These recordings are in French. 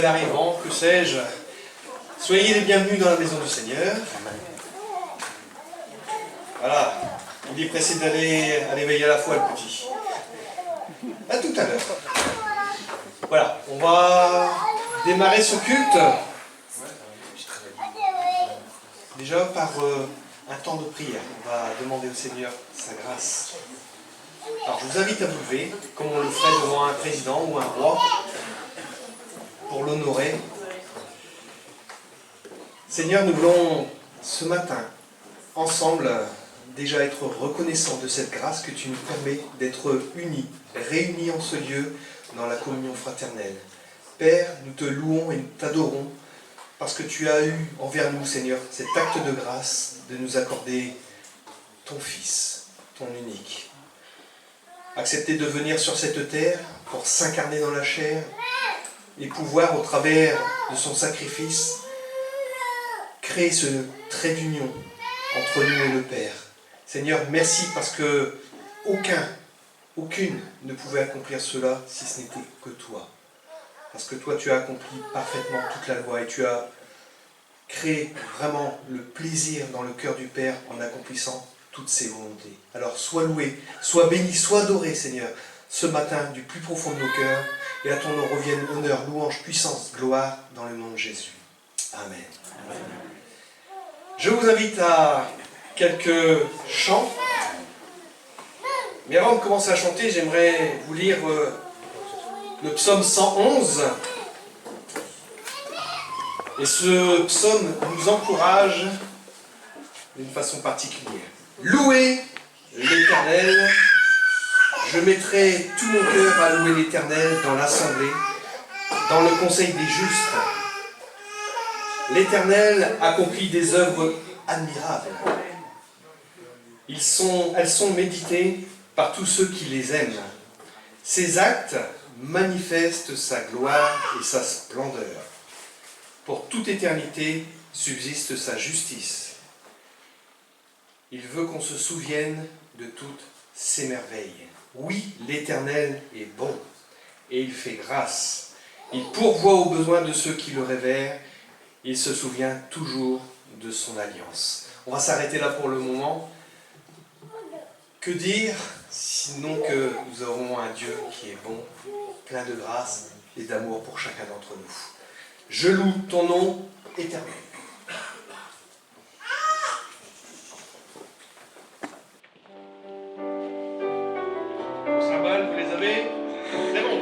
nouvel arrivant, que sais-je. Soyez les bienvenus dans la maison du Seigneur. Voilà, il est pressé d'aller veiller à la foi, le petit. À tout à l'heure. Voilà, on va démarrer ce culte déjà par un temps de prière. On va demander au Seigneur sa grâce. Alors je vous invite à vous lever, comme on le ferait devant un président ou un roi, pour l'honorer. Seigneur, nous voulons ce matin, ensemble, déjà être reconnaissants de cette grâce que tu nous permets d'être unis, réunis en ce lieu dans la communion fraternelle. Père, nous te louons et nous t'adorons parce que tu as eu envers nous, Seigneur, cet acte de grâce de nous accorder ton Fils, ton unique. Accepter de venir sur cette terre pour s'incarner dans la chair et pouvoir, au travers de son sacrifice, créer ce trait d'union entre nous et le Père. Seigneur, merci parce que aucune ne pouvait accomplir cela si ce n'était que toi. Parce que toi, tu as accompli parfaitement toute la loi et tu as créé vraiment le plaisir dans le cœur du Père en accomplissant toutes ses volontés. Alors, sois loué, sois béni, sois adoré, Seigneur, ce matin du plus profond de nos cœurs, et à ton nom reviennent honneur, louange, puissance, gloire dans le nom de Jésus. Amen. Amen. Je vous invite à quelques chants. Mais avant de commencer à chanter, j'aimerais vous lire le psaume 111. Et ce psaume nous encourage d'une façon particulière. Louez l'Éternel. Je mettrai tout mon cœur à louer l'Éternel dans l'assemblée, dans le conseil des justes. L'Éternel accomplit des œuvres admirables. Elles sont méditées par tous ceux qui les aiment. Ses actes manifestent sa gloire et sa splendeur. Pour toute éternité subsiste sa justice. Il veut qu'on se souvienne de toutes ses merveilles. Oui, l'Éternel est bon, et il fait grâce. Il pourvoit aux besoins de ceux qui le révèrent. Il se souvient toujours de son alliance. On va s'arrêter là pour le moment. Que dire, sinon que nous aurons un Dieu qui est bon, plein de grâce et d'amour pour chacun d'entre nous. Je loue ton nom éternel. Vos cymbales, vous les avez? C'est bon.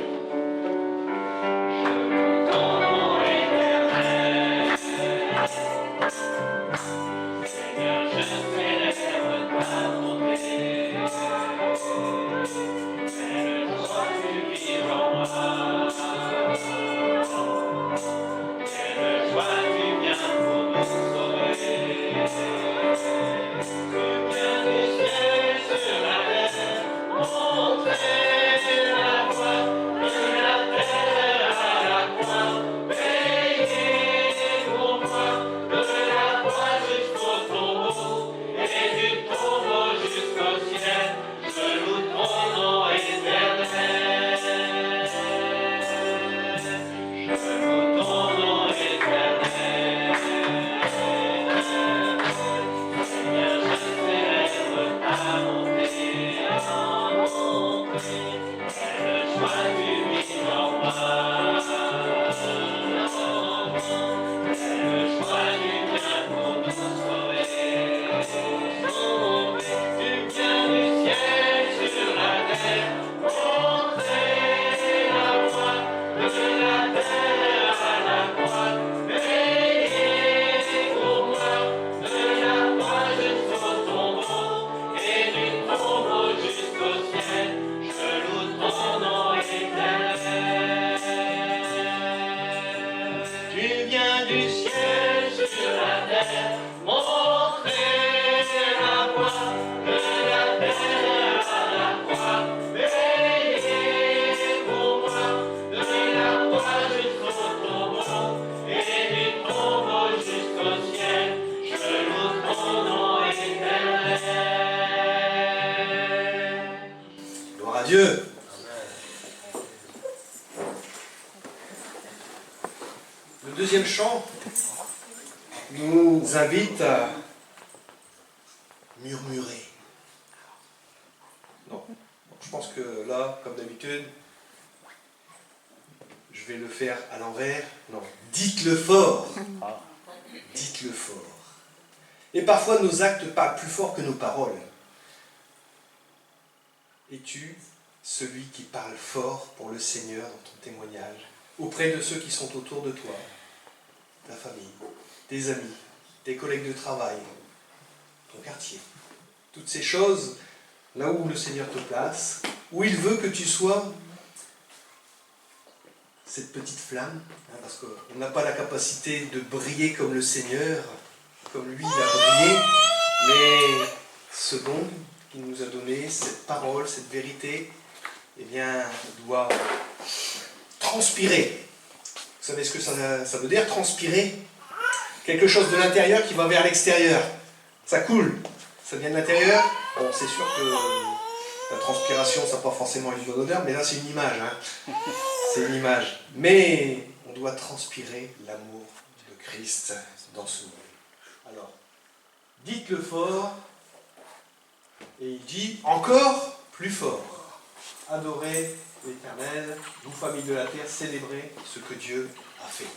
Le deuxième chant nous invite à murmurer. Non, je pense que là, comme d'habitude, je vais le faire à l'envers. Non, dites-le fort. Dites-le fort. Et parfois, nos actes parlent plus fort que nos paroles. Es-tu celui qui parle fort pour le Seigneur dans ton témoignage, auprès de ceux qui sont autour de toi, ta famille, tes amis, tes collègues de travail, ton quartier? Toutes ces choses, là où le Seigneur te place, où il veut que tu sois cette petite flamme, parce qu'on n'a pas la capacité de briller comme le Seigneur, comme lui il a brillé, mais ce don qu'il nous a donné, cette parole, cette vérité, eh bien, doit transpirer. Vous savez ce que ça veut dire, transpirer? Quelque chose de l'intérieur qui va vers l'extérieur. Ça coule, ça vient de l'intérieur. Bon, c'est sûr que la transpiration, ça n'a pas forcément une bonne odeur, mais là, c'est une image. C'est une image. Mais on doit transpirer l'amour de Christ dans ce monde. Alors, dites-le fort, et il dit encore plus fort. Adorez l'Éternel, vous familles de la terre, célébrez ce que Dieu a fait.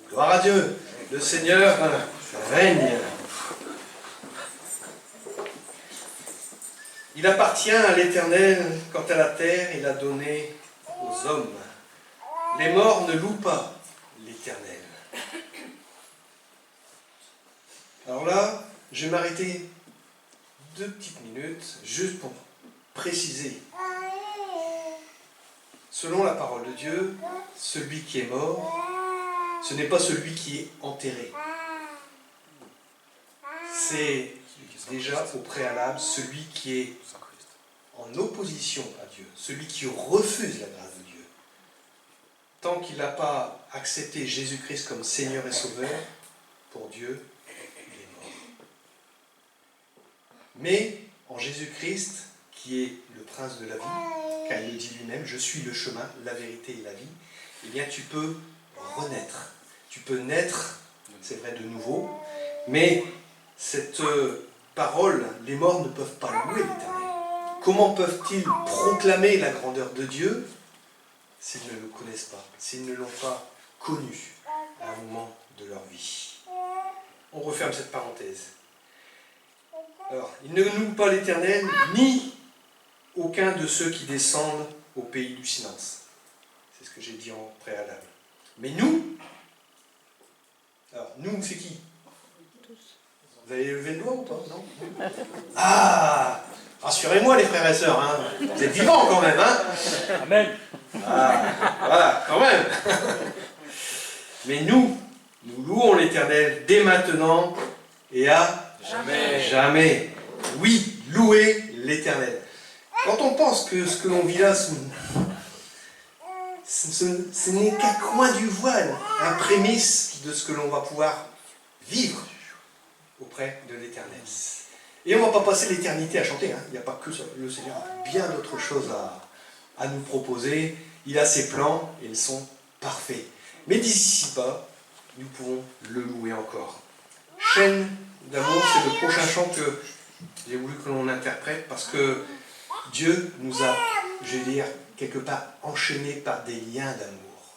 Gloire à Dieu, le Seigneur règne. Il appartient à l'Éternel, quant à la terre, il a donné aux hommes. Les morts ne louent pas l'Éternel. Alors là, je vais m'arrêter 2 petites minutes, juste pour préciser. Selon la parole de Dieu, celui qui est mort, ce n'est pas celui qui est enterré. C'est déjà au préalable celui qui est en opposition à Dieu, celui qui refuse la grâce de Dieu. Tant qu'il n'a pas accepté Jésus-Christ comme Seigneur et Sauveur, pour Dieu, il est mort. Mais en Jésus-Christ, qui est le prince de la vie, car il le dit lui-même, je suis le chemin, la vérité et la vie, eh bien tu peux renaître. Tu peux naître, c'est vrai, de nouveau, mais cette parole, les morts ne peuvent pas louer l'Éternel. Comment peuvent-ils proclamer la grandeur de Dieu s'ils ne le connaissent pas, s'ils ne l'ont pas connu à un moment de leur vie? On referme cette parenthèse. Alors, ils ne louent pas l'Éternel, ni aucun de ceux qui descendent au pays du silence. C'est ce que j'ai dit en préalable. Mais nous, alors nous, c'est qui? Vous avez levé le doigt ou pas? Non? Ah! Rassurez-moi les frères et sœurs, hein. Vous êtes vivants quand même, hein? Amen. Ah, voilà, quand même. Mais nous louons l'Éternel dès maintenant et à Jamais. jamais. Oui, louez l'Éternel. Quand on pense que ce que l'on vit là, ce n'est qu'un coin du voile, un prémisse de ce que l'on va pouvoir vivre auprès de l'Éternel. Et on ne va pas passer l'éternité à chanter, hein. Il n'y a pas que ça. Le Seigneur a bien d'autres choses à nous proposer. Il a ses plans et ils sont parfaits. Mais d'ici bas, nous pouvons le louer encore. Chaîne d'amour, c'est le prochain chant que j'ai voulu que l'on interprète parce que Dieu nous a, je vais dire, quelque part enchaînés par des liens d'amour.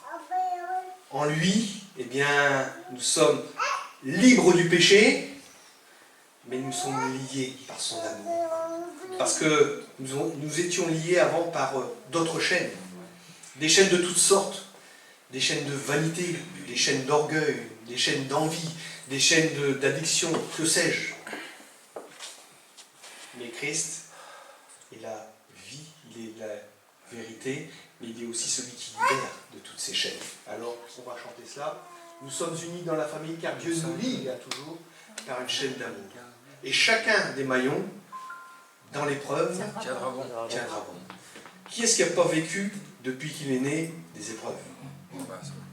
En lui, eh bien, nous sommes libres du péché, mais nous sommes liés par son amour. Parce que nous étions liés avant par d'autres chaînes. Des chaînes de toutes sortes. Des chaînes de vanité, des chaînes d'orgueil, des chaînes d'envie, des chaînes d'addiction, que sais-je. Mais Christ est la vie, il est la vérité, mais il est aussi celui qui libère de toutes ces chaînes. Alors, on va chanter cela. Nous sommes unis dans la famille car Dieu nous lie à toujours par une chaîne d'amour. Et chacun des maillons, dans l'épreuve, tiendra bon. Qui est-ce qui n'a pas vécu, depuis qu'il est né, des épreuves?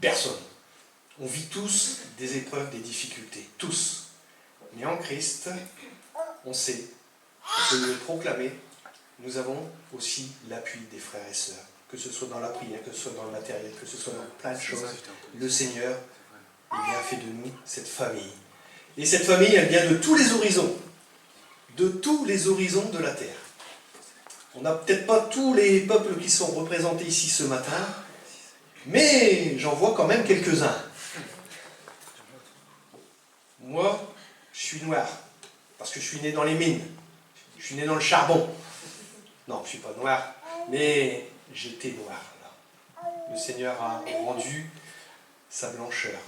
Personne. On vit tous des épreuves, des difficultés. Tous. Mais en Christ, on sait, on peut le proclamer, nous avons aussi l'appui des frères et sœurs. Que ce soit dans la prière, que ce soit dans le matériel, que ce soit dans plein de choses. Le Seigneur a fait de nous cette famille. Et cette famille, elle vient de tous les horizons. De tous les horizons de la terre. On n'a peut-être pas tous les peuples qui sont représentés ici ce matin, mais j'en vois quand même quelques-uns. Moi, je suis noir, parce que je suis né dans les mines. Je suis né dans le charbon. Non, je ne suis pas noir, mais j'étais noir. Là. Le Seigneur a rendu sa blancheur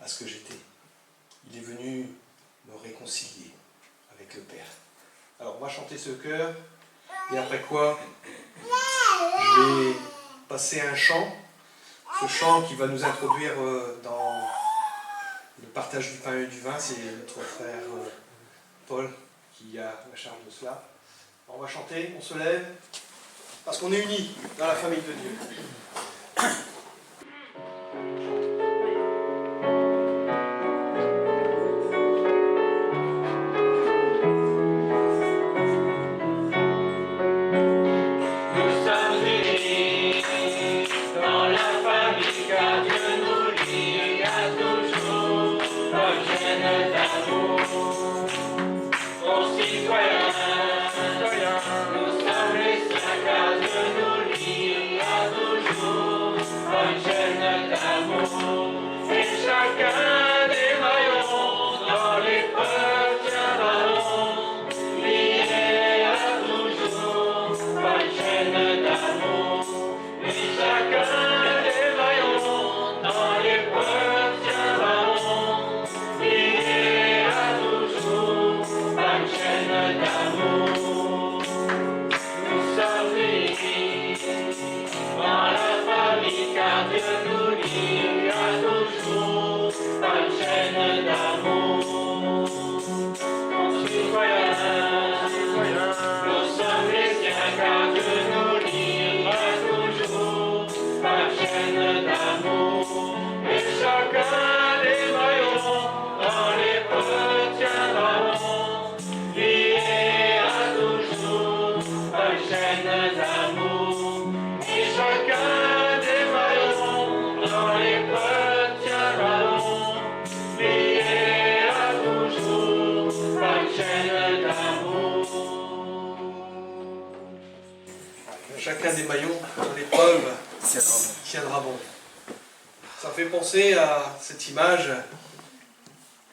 à ce que j'étais. Il est venu me réconcilier avec le Père. Alors, on va chanter ce chœur, et après quoi, je vais passer un chant, ce chant qui va nous introduire dans le partage du pain et du vin, c'est notre frère Paul qui a la charge de cela. Alors, on va chanter, on se lève, parce qu'on est unis dans la famille de Dieu. Liés à toujours. chacun des maillons dans l'épreuve tiendra bon. Ça me fait penser à cette image.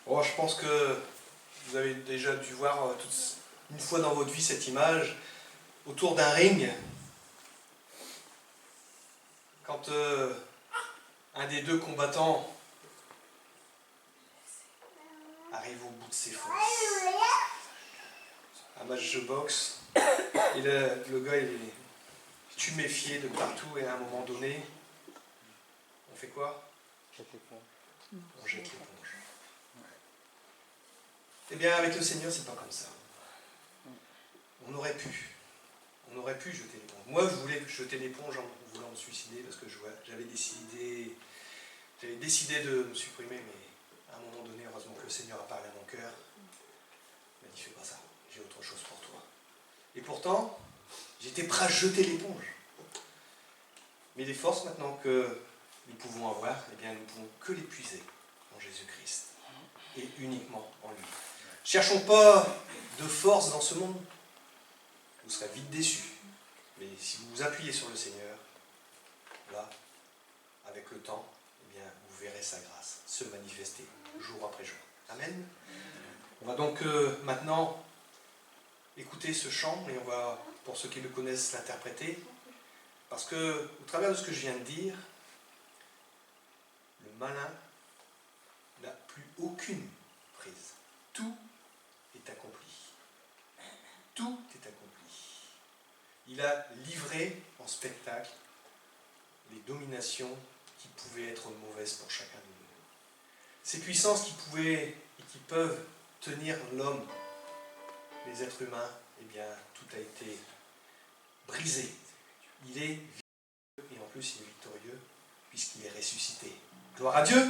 Oh, je pense que vous avez déjà dû voir une fois dans votre vie cette image autour d'un ring. Quand un des deux combattants arrive au bout de ses forces. Un match de boxe, et le gars il est tuméfié de partout, et à un moment donné, on fait quoi? On jette l'éponge. Eh bien, avec le Seigneur, c'est pas comme ça. On aurait pu jeter l'éponge. Moi, je voulais jeter l'éponge en voulant me suicider parce que j'avais décidé de me supprimer, mais à un moment donné, heureusement que le Seigneur a parlé à mon cœur. Il m'a dit, fais pas ça, j'ai autre chose pour toi. Et pourtant, j'étais prêt à jeter l'éponge. Mais les forces maintenant que nous pouvons avoir, eh bien, nous ne pouvons que les puiser en Jésus-Christ et uniquement en lui. Cherchons pas de force dans ce monde. Vous serez vite déçus. Mais si vous vous appuyez sur le Seigneur, là, avec le temps, eh bien, vous verrez sa grâce se manifester jour après jour. Amen. On va donc maintenant écouter ce chant et on va, pour ceux qui le connaissent, l'interpréter. Parce que, au travers de ce que je viens de dire, le malin n'a plus aucune prise. Tout est accompli. Tout est accompli. Il a livré en spectacle les dominations qui pouvaient être mauvaises pour chacun de nous. Ces puissances qui pouvaient et qui peuvent tenir l'homme, les êtres humains, eh bien, tout a été brisé. Il est victorieux, et en plus il est victorieux, puisqu'il est ressuscité. Gloire à Dieu.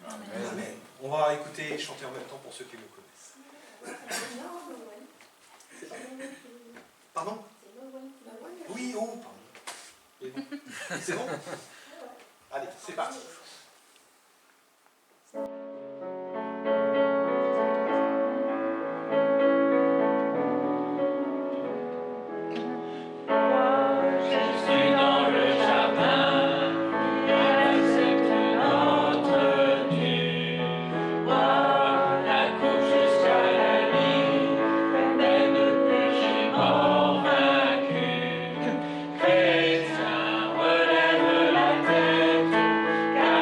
Amen. Amen. On va écouter et chanter en même temps pour ceux qui le connaissent. Pardon? Oui, oh, pardon. Et bon. C'est bon? Allez, c'est parti. Chrétien, relève la tête, car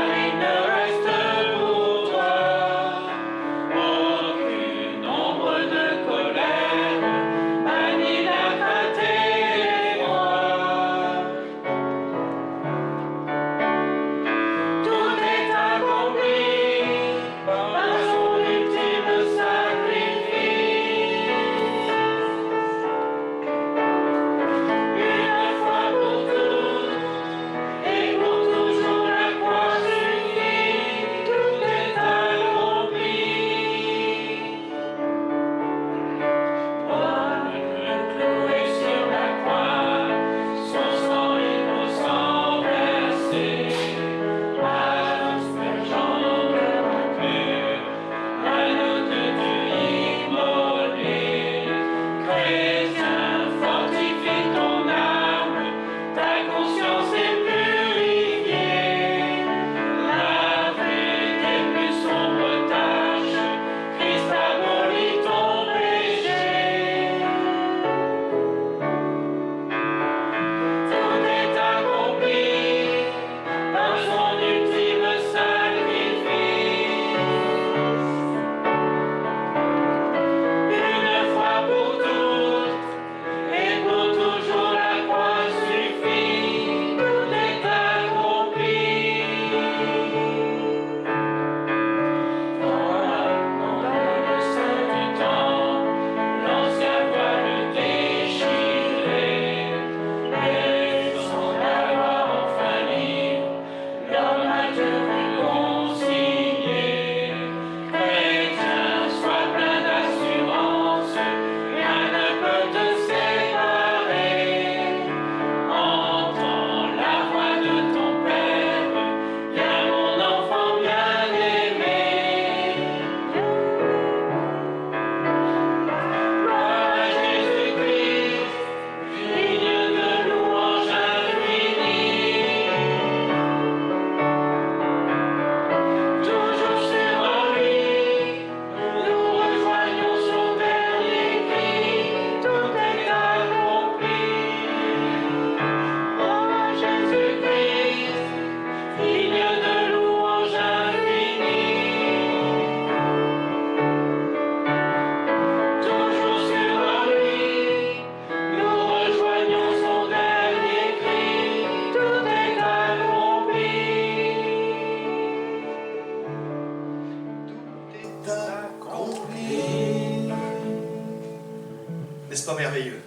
N'est-ce pas merveilleux?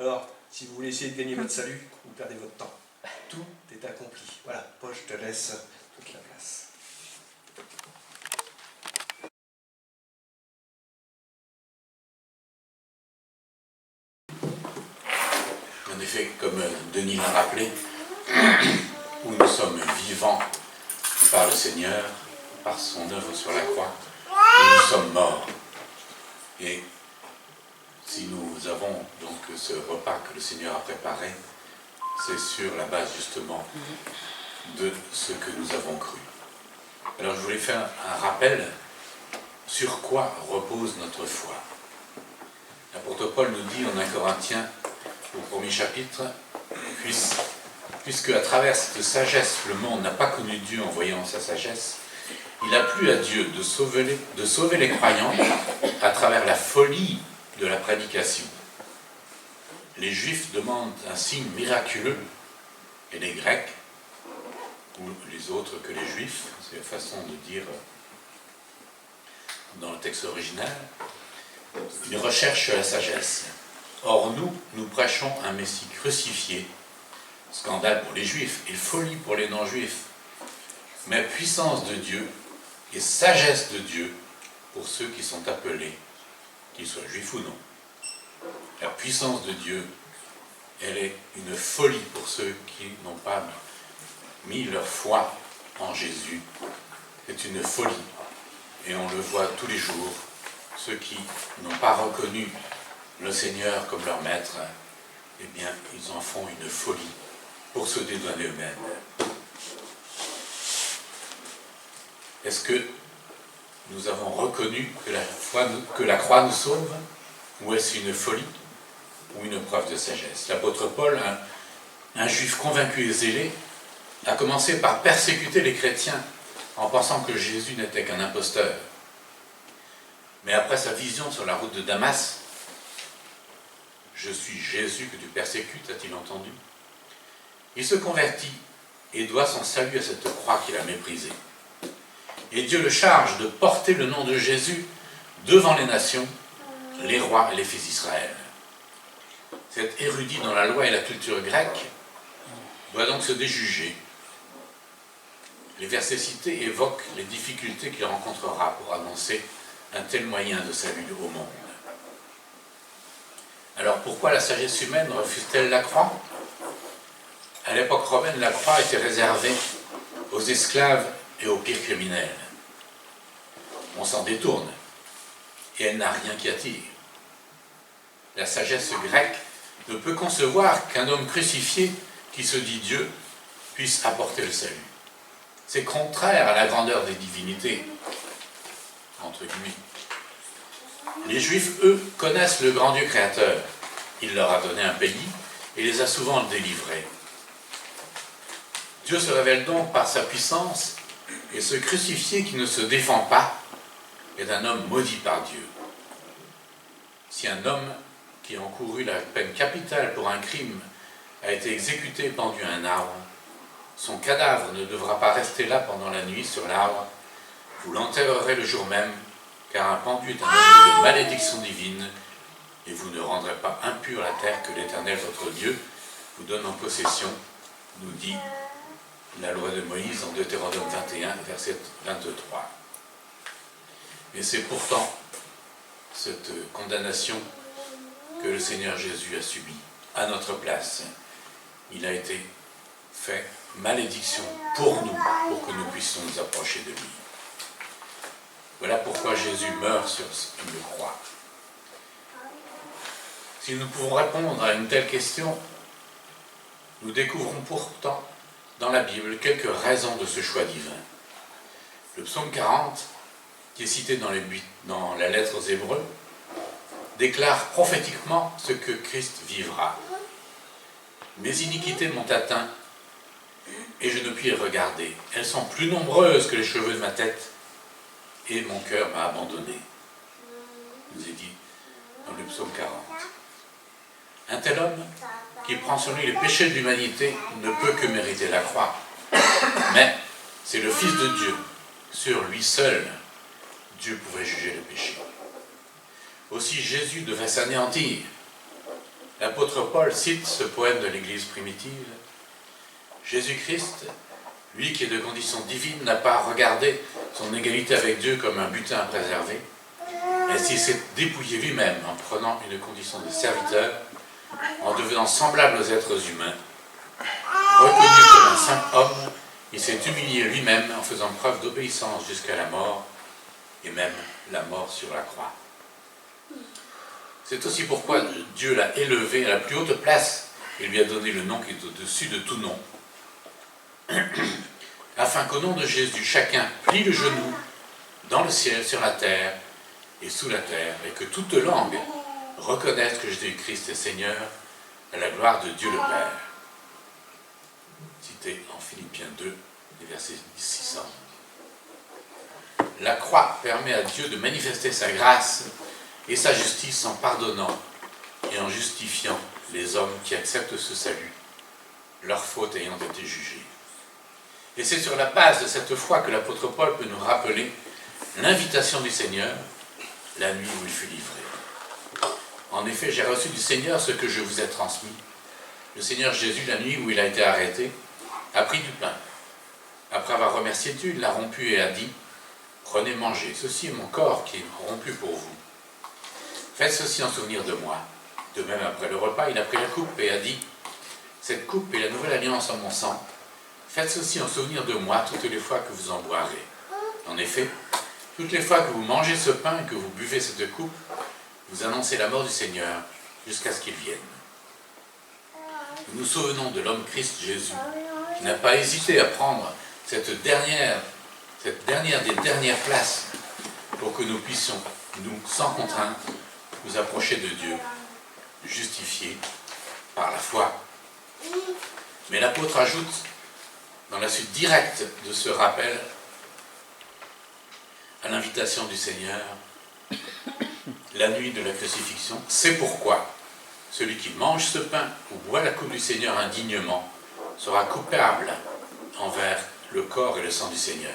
Alors, si vous voulez essayer de gagner votre salut, vous perdez votre temps. Tout est accompli. Voilà, Paul, je te laisse toute la place. En effet, comme Denis l'a rappelé, où nous sommes vivants par le Seigneur, par son œuvre sur la croix, et nous sommes morts. Et si nous avons donc ce repas que le Seigneur a préparé, c'est sur la base justement de ce que nous avons cru. Alors je voulais faire un rappel sur quoi repose notre foi. L'apôtre Paul nous dit en 1 Corinthiens, au premier chapitre, puisque à travers cette sagesse, le monde n'a pas connu Dieu en voyant sa sagesse, il a plu à Dieu de sauver les croyants à travers la folie de la prédication. Les Juifs demandent un signe miraculeux, et les Grecs, ou les autres que les Juifs, c'est la façon de dire dans le texte original, ils recherchent la sagesse. Or nous prêchons un Messie crucifié, scandale pour les Juifs et folie pour les non-Juifs, mais puissance de Dieu et sagesse de Dieu pour ceux qui sont appelés, qu'ils soient juifs ou non. La puissance de Dieu, elle est une folie pour ceux qui n'ont pas mis leur foi en Jésus. C'est une folie. Et on le voit tous les jours. Ceux qui n'ont pas reconnu le Seigneur comme leur maître, eh bien, ils en font une folie pour se dédouaner eux-mêmes. Est-ce que nous avons reconnu que la croix nous sauve, ou est-ce une folie ou une preuve de sagesse? L'apôtre Paul, un juif convaincu et zélé, a commencé par persécuter les chrétiens en pensant que Jésus n'était qu'un imposteur. Mais après sa vision sur la route de Damas, « Je suis Jésus que tu persécutes », a-t-il entendu? Il se convertit et doit son salut à cette croix qu'il a méprisée. Et Dieu le charge de porter le nom de Jésus devant les nations, les rois et les fils d'Israël. Cet érudit dans la loi et la culture grecque doit donc se déjuger. Les versets cités évoquent les difficultés qu'il rencontrera pour annoncer un tel moyen de salut au monde. Alors pourquoi la sagesse humaine refuse-t-elle la croix? À l'époque romaine, la croix était réservée aux esclaves et aux pires criminels. On s'en détourne, et elle n'a rien qui attire. La sagesse grecque ne peut concevoir qu'un homme crucifié qui se dit Dieu puisse apporter le salut. C'est contraire à la grandeur des divinités, entre guillemets. Les Juifs, eux, connaissent le grand Dieu créateur. Il leur a donné un pays et les a souvent délivrés. Dieu se révèle donc par sa puissance, et ce crucifié qui ne se défend pas est un homme maudit par Dieu. Si un homme qui a encouru la peine capitale pour un crime a été exécuté pendu à un arbre, son cadavre ne devra pas rester là pendant la nuit sur l'arbre. Vous l'enterrerez le jour même, car un pendu est un objet de malédiction divine, et vous ne rendrez pas impure la terre que l'Éternel, votre Dieu, vous donne en possession, nous dit la loi de Moïse en Deutéronome 21, verset 23. Mais c'est pourtant cette condamnation que le Seigneur Jésus a subie à notre place. Il a été fait malédiction pour nous, pour que nous puissions nous approcher de lui. Voilà pourquoi Jésus meurt sur une croix. Si nous pouvons répondre à une telle question, nous découvrons pourtant dans la Bible quelques raisons de ce choix divin. Le psaume 40, qui est cité dans la lettre aux Hébreux, déclare prophétiquement ce que Christ vivra. « Mes iniquités m'ont atteint, et je ne puis les regarder. Elles sont plus nombreuses que les cheveux de ma tête, et mon cœur m'a abandonné. » nous est dit dans le psaume 40. Un tel homme, qui prend sur lui les péchés de l'humanité, ne peut que mériter la croix. Mais c'est le Fils de Dieu. Sur lui seul, Dieu pouvait juger le péché. aussi Jésus devait s'anéantir. L'apôtre Paul cite ce poème de l'Église primitive. Jésus-Christ, lui qui est de condition divine, n'a pas regardé son égalité avec Dieu comme un butin à préserver, mais s'il s'est dépouillé lui-même en prenant une condition de serviteur, en devenant semblable aux êtres humains, reconnu comme un simple homme, il s'est humilié lui-même en faisant preuve d'obéissance jusqu'à la mort, et même la mort sur la croix. C'est aussi pourquoi Dieu l'a élevé à la plus haute place et lui a donné le nom qui est au-dessus de tout nom, afin qu'au nom de Jésus, chacun plie le genou dans le ciel, sur la terre et sous la terre, et que toute langue reconnaisse que Jésus-Christ est Seigneur, à la gloire de Dieu le Père. Cité en Philippiens 2, les versets 6 à 11. La croix permet à Dieu de manifester sa grâce et sa justice en pardonnant et en justifiant les hommes qui acceptent ce salut, leurs fautes ayant été jugées. Et c'est sur la base de cette foi que l'apôtre Paul peut nous rappeler l'invitation du Seigneur, la nuit où il fut livré. En effet, j'ai reçu du Seigneur ce que je vous ai transmis. Le Seigneur Jésus, la nuit où il a été arrêté, a pris du pain. Après avoir remercié Dieu, il l'a rompu et a dit « Prenez, mangez, ceci est mon corps qui est rompu pour vous. Faites ceci en souvenir de moi. » De même, après le repas, il a pris la coupe et a dit « Cette coupe est la nouvelle alliance en mon sang. Faites ceci en souvenir de moi toutes les fois que vous en boirez. En effet, toutes les fois que vous mangez ce pain et que vous buvez cette coupe, vous annoncez la mort du Seigneur jusqu'à ce qu'il vienne. » Nous nous souvenons de l'homme Christ Jésus, qui n'a pas hésité à prendre cette dernière des dernières places pour que nous puissions, nous, sans contrainte, nous approcher de Dieu, justifiés par la foi. Mais l'apôtre ajoute, dans la suite directe de ce rappel, à l'invitation du Seigneur, la nuit de la crucifixion, c'est pourquoi celui qui mange ce pain ou boit la coupe du Seigneur indignement sera coupable envers le corps et le sang du Seigneur.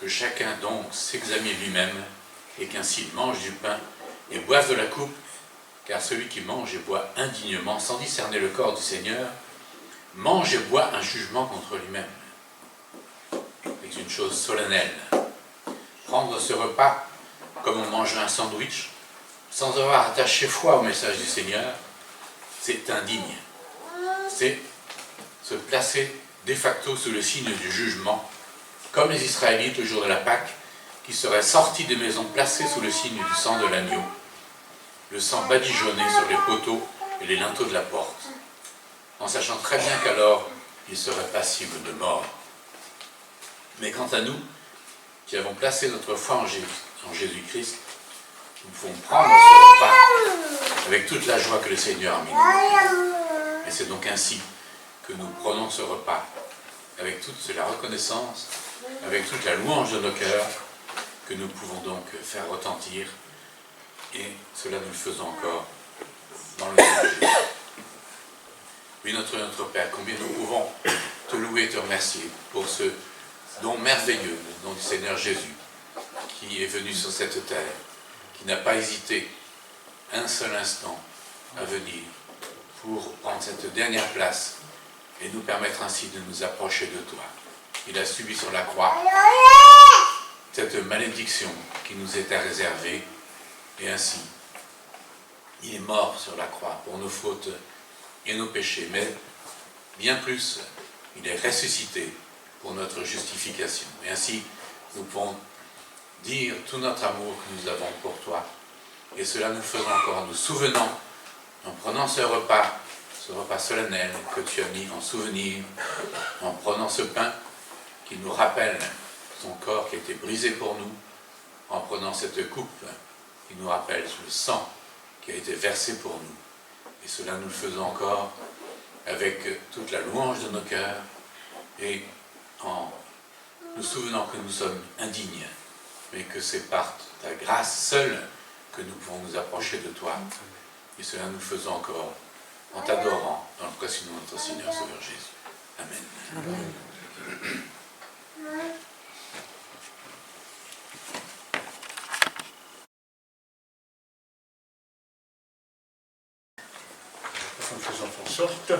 Que chacun donc s'examine lui-même et qu'ainsi il mange du pain et boive de la coupe, car celui qui mange et boit indignement sans discerner le corps du Seigneur mange et boit un jugement contre lui-même. C'est une chose solennelle. Prendre ce repas comme on mangerait un sandwich, sans avoir attaché foi au message du Seigneur, c'est indigne. C'est se placer de facto sous le signe du jugement, comme les Israélites le jour de la Pâque, qui seraient sortis des maisons placées sous le signe du sang de l'agneau, le sang badigeonné sur les poteaux et les linteaux de la porte, en sachant très bien qu'alors ils seraient passibles de mort. Mais quant à nous, qui avons placé notre foi en Jésus-Christ, nous pouvons prendre ce repas avec toute la joie que le Seigneur a mis en nous. Et c'est donc ainsi que nous prenons ce repas, avec toute la reconnaissance, avec toute la louange de nos cœurs, que nous pouvons donc faire retentir, et cela nous le faisons encore dans le nom de Jésus. Oui, notre Père, combien nous pouvons te louer et te remercier pour ce don merveilleux, le don du Seigneur Jésus, qui est venu sur cette terre, qui n'a pas hésité un seul instant à venir pour prendre cette dernière place et nous permettre ainsi de nous approcher de toi. Il a subi sur la croix cette malédiction qui nous était réservée, et ainsi il est mort sur la croix pour nos fautes et nos péchés, mais bien plus, il est ressuscité pour notre justification. Et ainsi, nous pouvons dire tout notre amour que nous avons pour toi, et cela nous faisons encore, nous souvenant, en prenant ce repas solennel que tu as mis en souvenir, en prenant ce pain qui nous rappelle son corps qui a été brisé pour nous, en prenant cette coupe qui nous rappelle le sang qui a été versé pour nous. Et cela nous le faisons encore avec toute la louange de nos cœurs et en nous souvenant que nous sommes indignes, mais que c'est par ta grâce seule que nous pouvons nous approcher de toi. Et cela nous le faisons encore en t'adorant dans le précieux nom de notre Seigneur Sauveur Jésus. Amen. Amen. que les enfants sortent.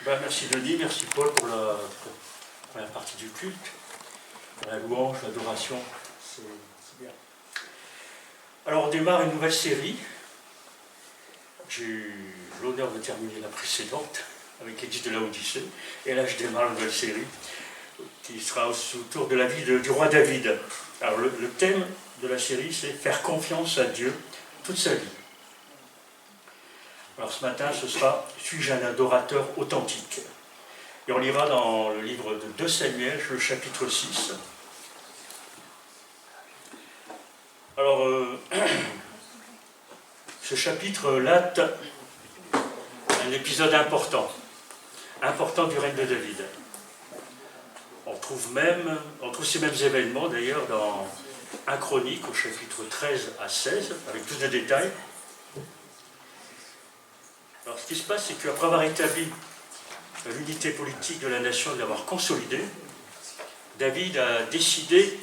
Merci Denis, merci Paul pour la première partie du culte. La louange, l'adoration, c'est bien. Alors on démarre une nouvelle série. J'ai eu l'honneur de terminer la précédente avec l'Église de Laodicée. Et là je démarre une nouvelle série qui sera autour de la vie du roi David. Alors le thème de la série, c'est faire confiance à Dieu toute sa vie. Alors ce matin, ce sera « Suis-je un adorateur authentique ?» Et on lira dans le livre de 2 Samuel, le chapitre 6. Alors, ce chapitre late un épisode important du règne de David. On trouve ces mêmes événements d'ailleurs dans 1 Chronique au chapitre 13 à 16, avec plus de détails. Alors ce qui se passe, c'est qu'après avoir établi l'unité politique de la nation et de l'avoir consolidée, David a décidé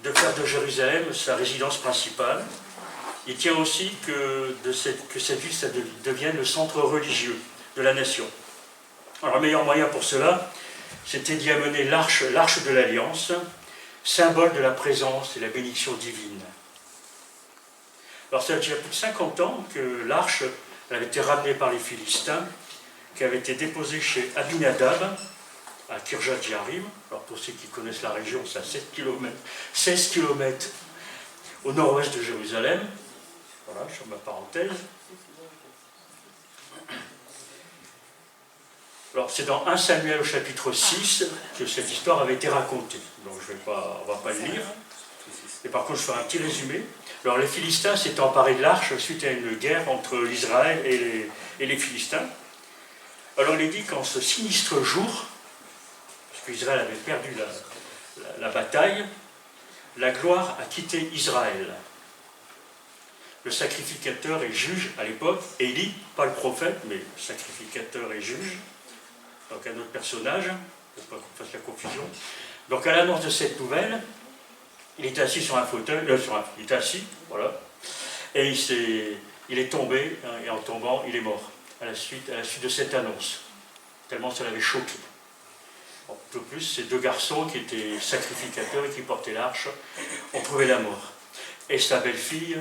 de faire de Jérusalem sa résidence principale. Il tient aussi que cette ville ça devienne le centre religieux de la nation. Alors le meilleur moyen pour cela, c'était d'y amener l'arche de l'Alliance, symbole de la présence et la bénédiction divine. Alors ça fait déjà plus de 50 ans que l'arche avait été ramenée par les Philistins, qui avait été déposée chez Abinadab, à Kirjat-Jearim. Alors pour ceux qui connaissent la région, c'est à 16 km au nord-ouest de Jérusalem. Voilà, sur ma parenthèse. Alors c'est dans 1 Samuel au chapitre 6 que cette histoire avait été racontée. Donc on ne va pas le lire. Et par contre, je ferai un petit résumé. Alors les Philistins s'étaient emparés de l'arche suite à une guerre entre l'Israël et les Philistins. Alors il est dit qu'en ce sinistre jour, parce qu'Israël avait perdu la bataille, la gloire a quitté Israël. Le sacrificateur et juge à l'époque, Élie, pas le prophète, mais le sacrificateur et juge, donc un autre personnage, pour pas qu'on fasse la confusion. Donc à l'annonce de cette nouvelle, il était assis sur un fauteuil, il était assis, voilà, et il est tombé, hein, et en tombant, il est mort, à la suite de cette annonce, tellement ça l'avait choqué. En tout plus, ces 2 garçons qui étaient sacrificateurs et qui portaient l'arche ont trouvé la mort. Et sa belle-fille,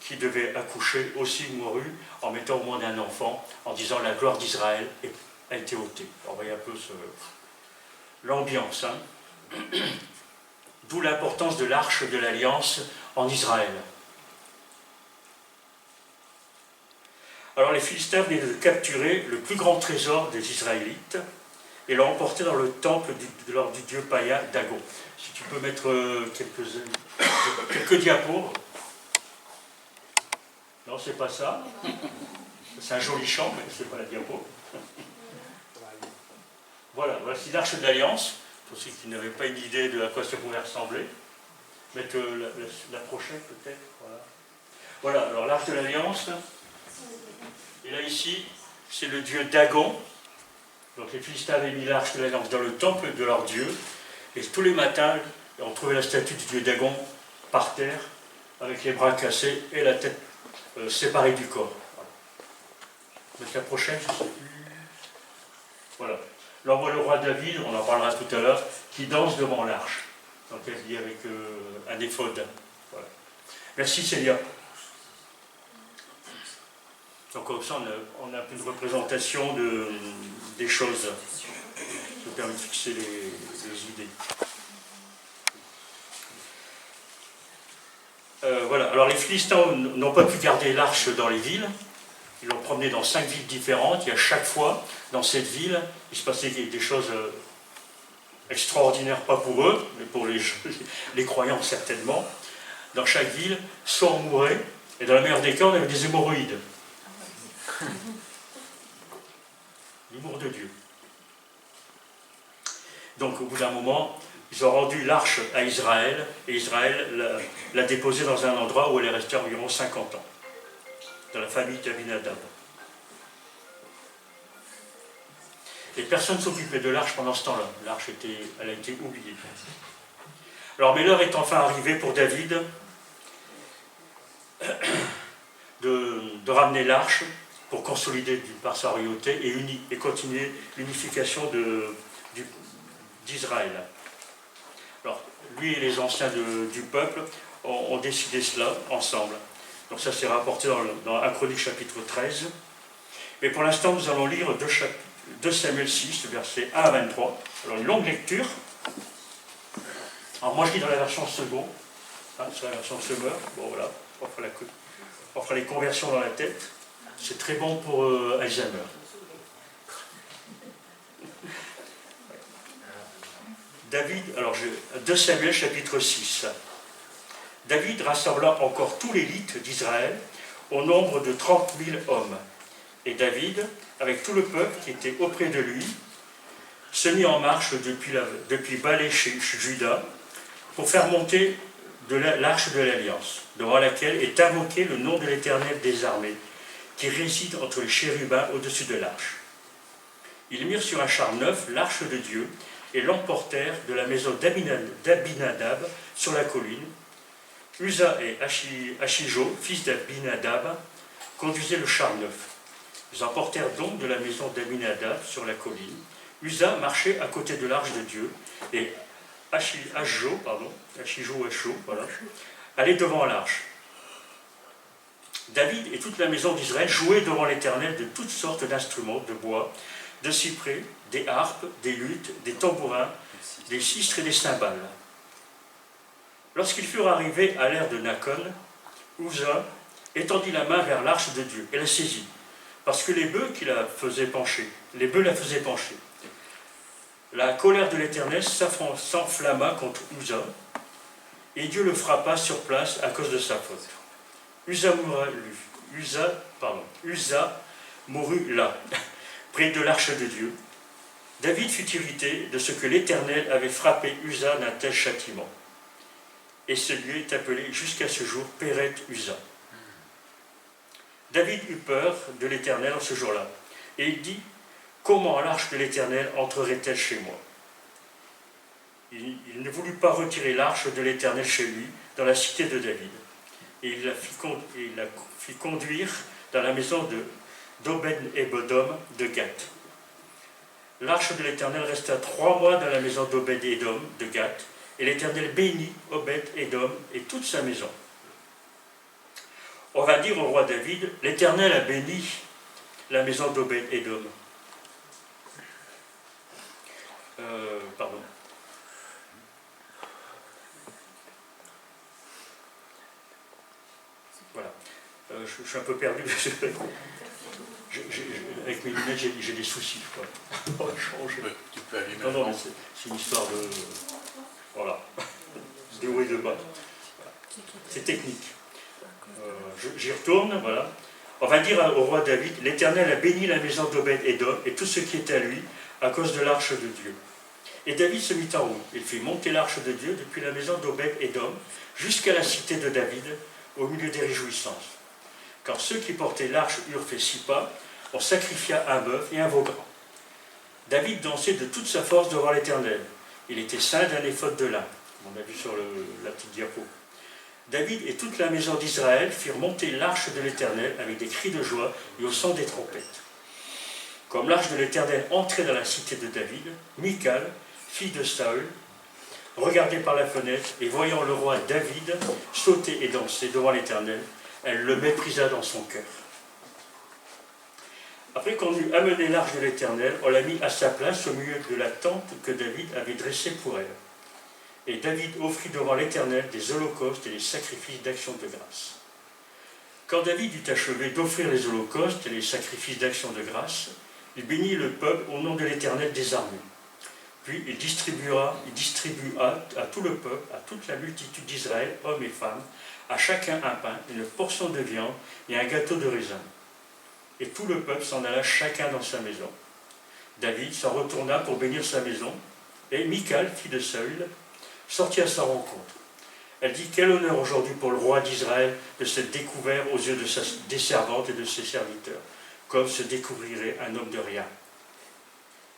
qui devait accoucher, aussi mourut en mettant au monde un enfant, en disant la gloire d'Israël a été ôtée. On voyez un peu l'ambiance, hein. D'où l'importance de l'arche de l'Alliance en Israël. Alors les Philistins venaient de capturer le plus grand trésor des Israélites et l'ont emporté dans le temple du dieu païen Dagon. Si tu peux mettre quelques diapos. Non, c'est pas ça. C'est un joli chant, mais c'est pas la diapo. Voilà, voici l'arche de l'Alliance. Pour ceux qui n'avaient pas une idée de à quoi ça pouvait ressembler. Mettre la prochaine peut-être. Voilà, alors l'arche de l'Alliance. Et là ici, c'est le dieu Dagon. Donc les Philistins avaient mis l'arche de l'Alliance dans le temple de leur dieu. Et tous les matins, on trouvait la statue du dieu Dagon par terre, avec les bras cassés et la tête séparée du corps. Voilà. Mettre la prochaine, je sais plus. Voilà. Là, on voit le roi David, on en parlera tout à l'heure, qui danse devant l'arche. Donc, elle dit avec un éphod. Voilà. Merci Célia. Donc, comme ça, on a une représentation des choses. Ça permet de fixer les idées. Voilà. Alors, les Philistins n'ont pas pu garder l'arche dans les villes. Ils l'ont promené dans 5 villes différentes, et à chaque fois, dans cette ville, il se passait des choses extraordinaires, pas pour eux, mais pour les croyants certainement. Dans chaque ville, soit on mourait, et dans le meilleur des cas, on avait des hémorroïdes. L'humour de Dieu. Donc, au bout d'un moment, ils ont rendu l'arche à Israël, et Israël l'a déposée dans un endroit où elle est restée environ 50 ans. Dans la famille d'Abinadab. Et personne ne s'occupait de l'arche pendant ce temps-là. L'arche elle a été oubliée. Alors, mais l'heure est enfin arrivée pour David de ramener l'arche pour consolider par sa royauté et continuer l'unification d'Israël. Alors, lui et les anciens du peuple ont décidé cela ensemble. Donc ça, c'est rapporté dans 1 Chronique chapitre 13. Mais pour l'instant, nous allons lire 2 Samuel 6, versets 1 à 23. Alors, une longue lecture. Alors, moi, je lis dans la version seconde. C'est la version Summer. Bon, voilà. On fera les conversions dans la tête. C'est très bon pour Alzheimer. David, alors 2 Samuel chapitre 6. David rassembla encore tous les Lévites d'Israël au nombre de 30 000 hommes. Et David, avec tout le peuple qui était auprès de lui, se mit en marche depuis Balé chez Juda pour faire monter l'arche de l'Alliance, devant laquelle est invoqué le nom de l'Éternel des armées, qui réside entre les chérubins au-dessus de l'arche. Ils mirent sur un char neuf l'arche de Dieu et l'emportèrent de la maison d'Abinadab sur la colline. Uza et Achijo, fils d'Abinadab, conduisaient le char neuf. Ils emportèrent donc de la maison d'Abinadab sur la colline. Uza marchait à côté de l'arche de Dieu et Achijo, voilà, allait devant l'arche. David et toute la maison d'Israël jouaient devant l'Éternel de toutes sortes d'instruments de bois, de cyprès, des harpes, des luttes, des tambourins, des sistres et des cymbales. Lorsqu'ils furent arrivés à l'ère de Nakon, Uza étendit la main vers l'arche de Dieu et la saisit, parce que les bœufs la faisaient pencher. La colère de l'Éternel s'enflamma contre Uza, et Dieu le frappa sur place à cause de sa faute. Uza mourut là, près de l'arche de Dieu. David fut irrité de ce que l'Éternel avait frappé Uza d'un tel châtiment. Et ce lieu est appelé jusqu'à ce jour Péret Uza. David eut peur de l'Éternel en ce jour-là, et il dit: comment l'arche de l'Éternel entrerait-elle chez moi? Il ne voulut pas retirer l'arche de l'Éternel chez lui, dans la cité de David. Et il la fit conduire dans la maison d'Obed-Édom de Gath. L'arche de l'Éternel resta 3 mois dans la maison d'Obed-Édom de Gath, et l'Éternel bénit Obed-Édom et toute sa maison. On va dire au roi David: l'Éternel a béni la maison d'Obed-Édom. Pardon. Voilà. Je suis un peu perdu. Avec mes lunettes, j'ai des soucis. Quoi. Tu peux allumer. Non, c'est une histoire de... Voilà. De haut et de bas. C'est technique. J'y retourne, voilà. On va dire au roi David: l'Éternel a béni la maison d'Obed-Édom et tout ce qui est à lui à cause de l'arche de Dieu. Et David se mit en route. Il fit monter l'arche de Dieu depuis la maison d'Obed-Édom jusqu'à la cité de David, au milieu des réjouissances. Quand ceux qui portaient l'arche eurent fait 6 pas, on sacrifia un bœuf et un veau grand. David dansait de toute sa force devant l'Éternel. Il était ceint d'un éphod de lin. On a vu sur la petite diapo. David et toute la maison d'Israël firent monter l'arche de l'Éternel avec des cris de joie et au son des trompettes. Comme l'arche de l'Éternel entrait dans la cité de David, Michal, fille de Saül, regardait par la fenêtre et voyant le roi David sauter et danser devant l'Éternel, elle le méprisa dans son cœur. Après qu'on eut amené l'arche de l'Éternel, on l'a mis à sa place au milieu de la tente que David avait dressée pour elle. Et David offrit devant l'Éternel des holocaustes et des sacrifices d'action de grâce. Quand David eut achevé d'offrir les holocaustes et les sacrifices d'action de grâce, il bénit le peuple au nom de l'Éternel des armées. Puis il distribua à tout le peuple, à toute la multitude d'Israël, hommes et femmes, à chacun un pain, une portion de viande et un gâteau de raisin. Et tout le peuple s'en alla chacun dans sa maison. David s'en retourna pour bénir sa maison, et Michal, fille de Saül, sortit à sa rencontre. Elle dit: quel honneur aujourd'hui pour le roi d'Israël de s'être découvert aux yeux des servantes et de ses serviteurs, comme se découvrirait un homme de rien.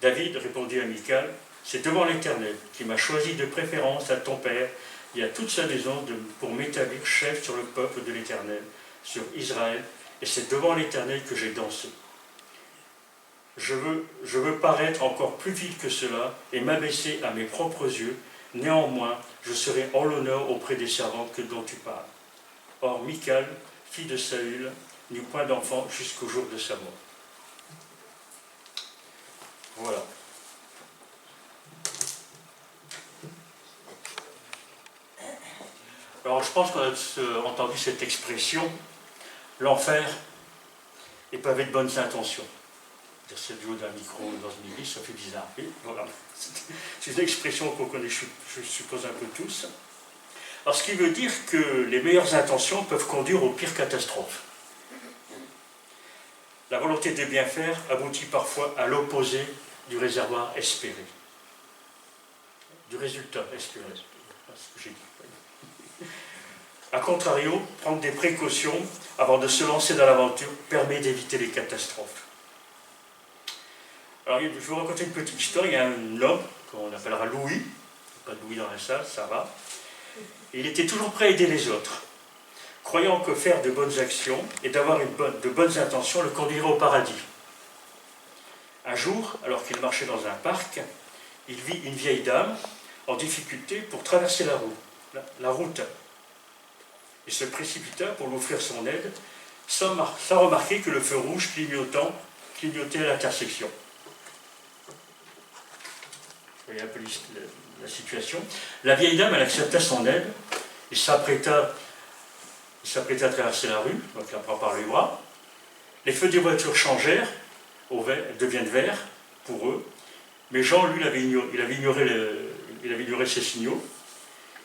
David répondit à Michal: C'est devant l'Éternel qui m'a choisi de préférence à ton père et à toute sa maison pour m'établir chef sur le peuple de l'Éternel, sur Israël, et c'est devant l'Éternel que j'ai dansé. Je veux paraître encore plus vil que cela et m'abaisser à mes propres yeux. Néanmoins, je serai en l'honneur auprès des servants dont tu parles. Or, Michal, fille de Saül, n'eut point d'enfant jusqu'au jour de sa mort. Voilà. Alors, je pense qu'on a entendu cette expression, l'enfer est pavé de bonnes intentions. C'est du haut d'un micro dans une église, ça fait bizarre. Et voilà. C'est une expression qu'on connaît, je suppose, un peu tous. Alors, ce qui veut dire que les meilleures intentions peuvent conduire aux pires catastrophes. La volonté de bien faire aboutit parfois à l'opposé du réservoir espéré. Du résultat espéré. C'est ce que j'ai dit. A contrario, prendre des précautions avant de se lancer dans l'aventure permet d'éviter les catastrophes. Alors, je vais vous raconter une petite histoire. Il y a un homme qu'on appellera Louis, pas de Louis dans la salle, ça va. Et il était toujours prêt à aider les autres, croyant que faire de bonnes actions et d'avoir de bonnes intentions le conduirait au paradis. Un jour, alors qu'il marchait dans un parc, il vit une vieille dame en difficulté pour traverser la route. Il se précipita pour lui offrir son aide, sans remarquer que le feu rouge clignotait à l'intersection. Vous voyez un peu la situation. La vieille dame, elle accepta son aide, il s'apprêta à traverser la rue, donc il la prend par les bras. Les feux des voitures changèrent, deviennent verts pour eux, mais Jean, lui, il avait ignoré ces signaux.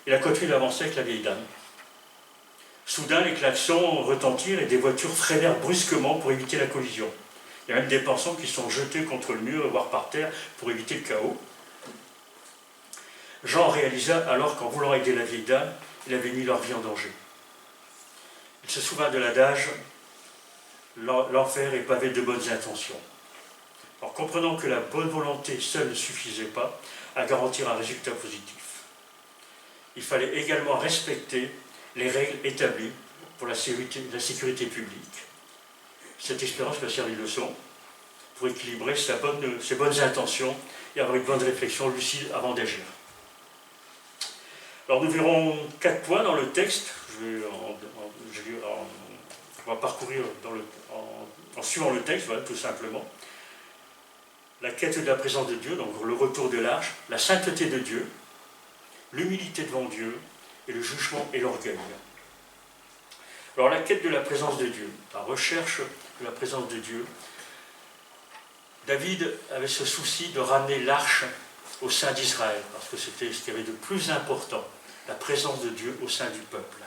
Il a continué d'avancer avec la vieille dame. Soudain, les klaxons retentirent et des voitures freinèrent brusquement pour éviter la collision. Il y a même des passants qui sont jetés contre le mur, voire par terre, pour éviter le chaos. Jean réalisa alors qu'en voulant aider la vieille dame, il avait mis leur vie en danger. Il se souvint de l'adage « L'enfer est pavé de bonnes intentions ». En comprenant que la bonne volonté seule ne suffisait pas à garantir un résultat positif, il fallait également respecter les règles établies pour la sécurité publique. Cette expérience m'a servi de leçon pour équilibrer ses bonnes intentions et avoir une bonne réflexion lucide avant d'agir. Alors nous verrons 4 points dans le texte. On va parcourir en suivant le texte, voilà, tout simplement. La quête de la présence de Dieu, donc le retour de l'arche, la sainteté de Dieu, l'humilité devant Dieu et le jugement et l'orgueil. Alors la quête de la présence de Dieu, la recherche de la présence de Dieu, David avait ce souci de ramener l'arche au sein d'Israël, parce que c'était ce qu'il y avait de plus important, la présence de Dieu au sein du peuple.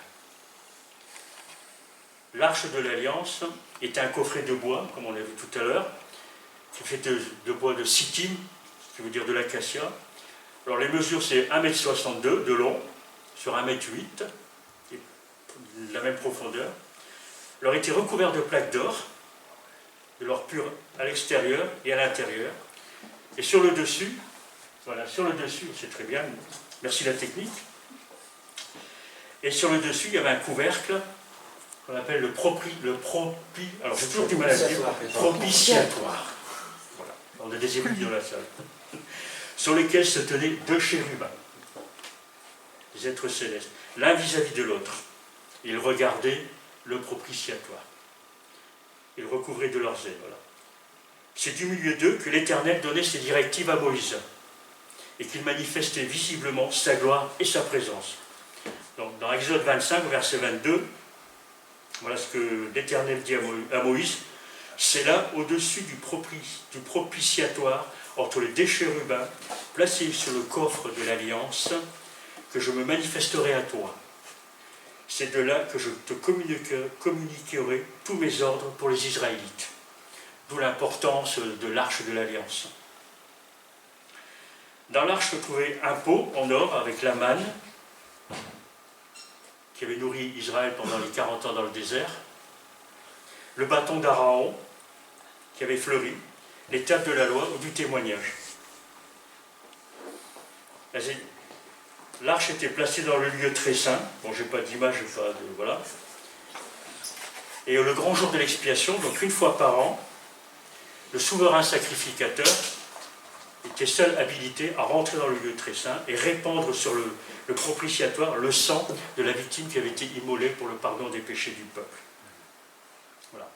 L'arche de l'Alliance était un coffret de bois, comme on l'a vu tout à l'heure, qui est fait de bois de sittim, ce qui veut dire de l'acacia. Alors les mesures, c'est 1,62 m de long, sur 1,8 m, et la même profondeur. Alors il était recouvert de plaques d'or, de l'or pur à l'extérieur et à l'intérieur. Et sur le dessus, voilà, sur le dessus, c'est très bien, merci la technique. Et sur le dessus, il y avait un couvercle qu'on appelle alors j'ai toujours du mal à dire, propitiatoire. Voilà, on a des érudits dans la salle. Sur lesquels se tenaient 2 chérubins, des êtres célestes, l'un vis-à-vis de l'autre. Ils regardaient le propitiatoire. Ils recouvraient de leurs ailes. Voilà. C'est du milieu d'eux que l'Éternel donnait ses directives à Moïse et qu'il manifestait visiblement sa gloire et sa présence. Donc, dans Exode 25, verset 22, voilà ce que l'Éternel dit à Moïse. C'est là, au-dessus du propitiatoire, entre les 2 chérubins, placés sur le coffre de l'Alliance, que je me manifesterai à toi. C'est de là que je te communiquerai tous mes ordres pour les Israélites. D'où l'importance de l'arche de l'Alliance. Dans l'arche se trouvait un pot en or avec la manne, qui avait nourri Israël pendant les 40 ans dans le désert, le bâton d'Aaron, qui avait fleuri, les tables de la loi ou du témoignage. L'arche était placée dans le lieu très saint. Bon, j'ai pas d'image, j'ai pas de... Voilà. Et le grand jour de l'expiation, donc une fois par an, le souverain sacrificateur était seul habilité à rentrer dans le lieu très saint et répandre sur le propitiatoire le sang de la victime qui avait été immolée pour le pardon des péchés du peuple. Voilà.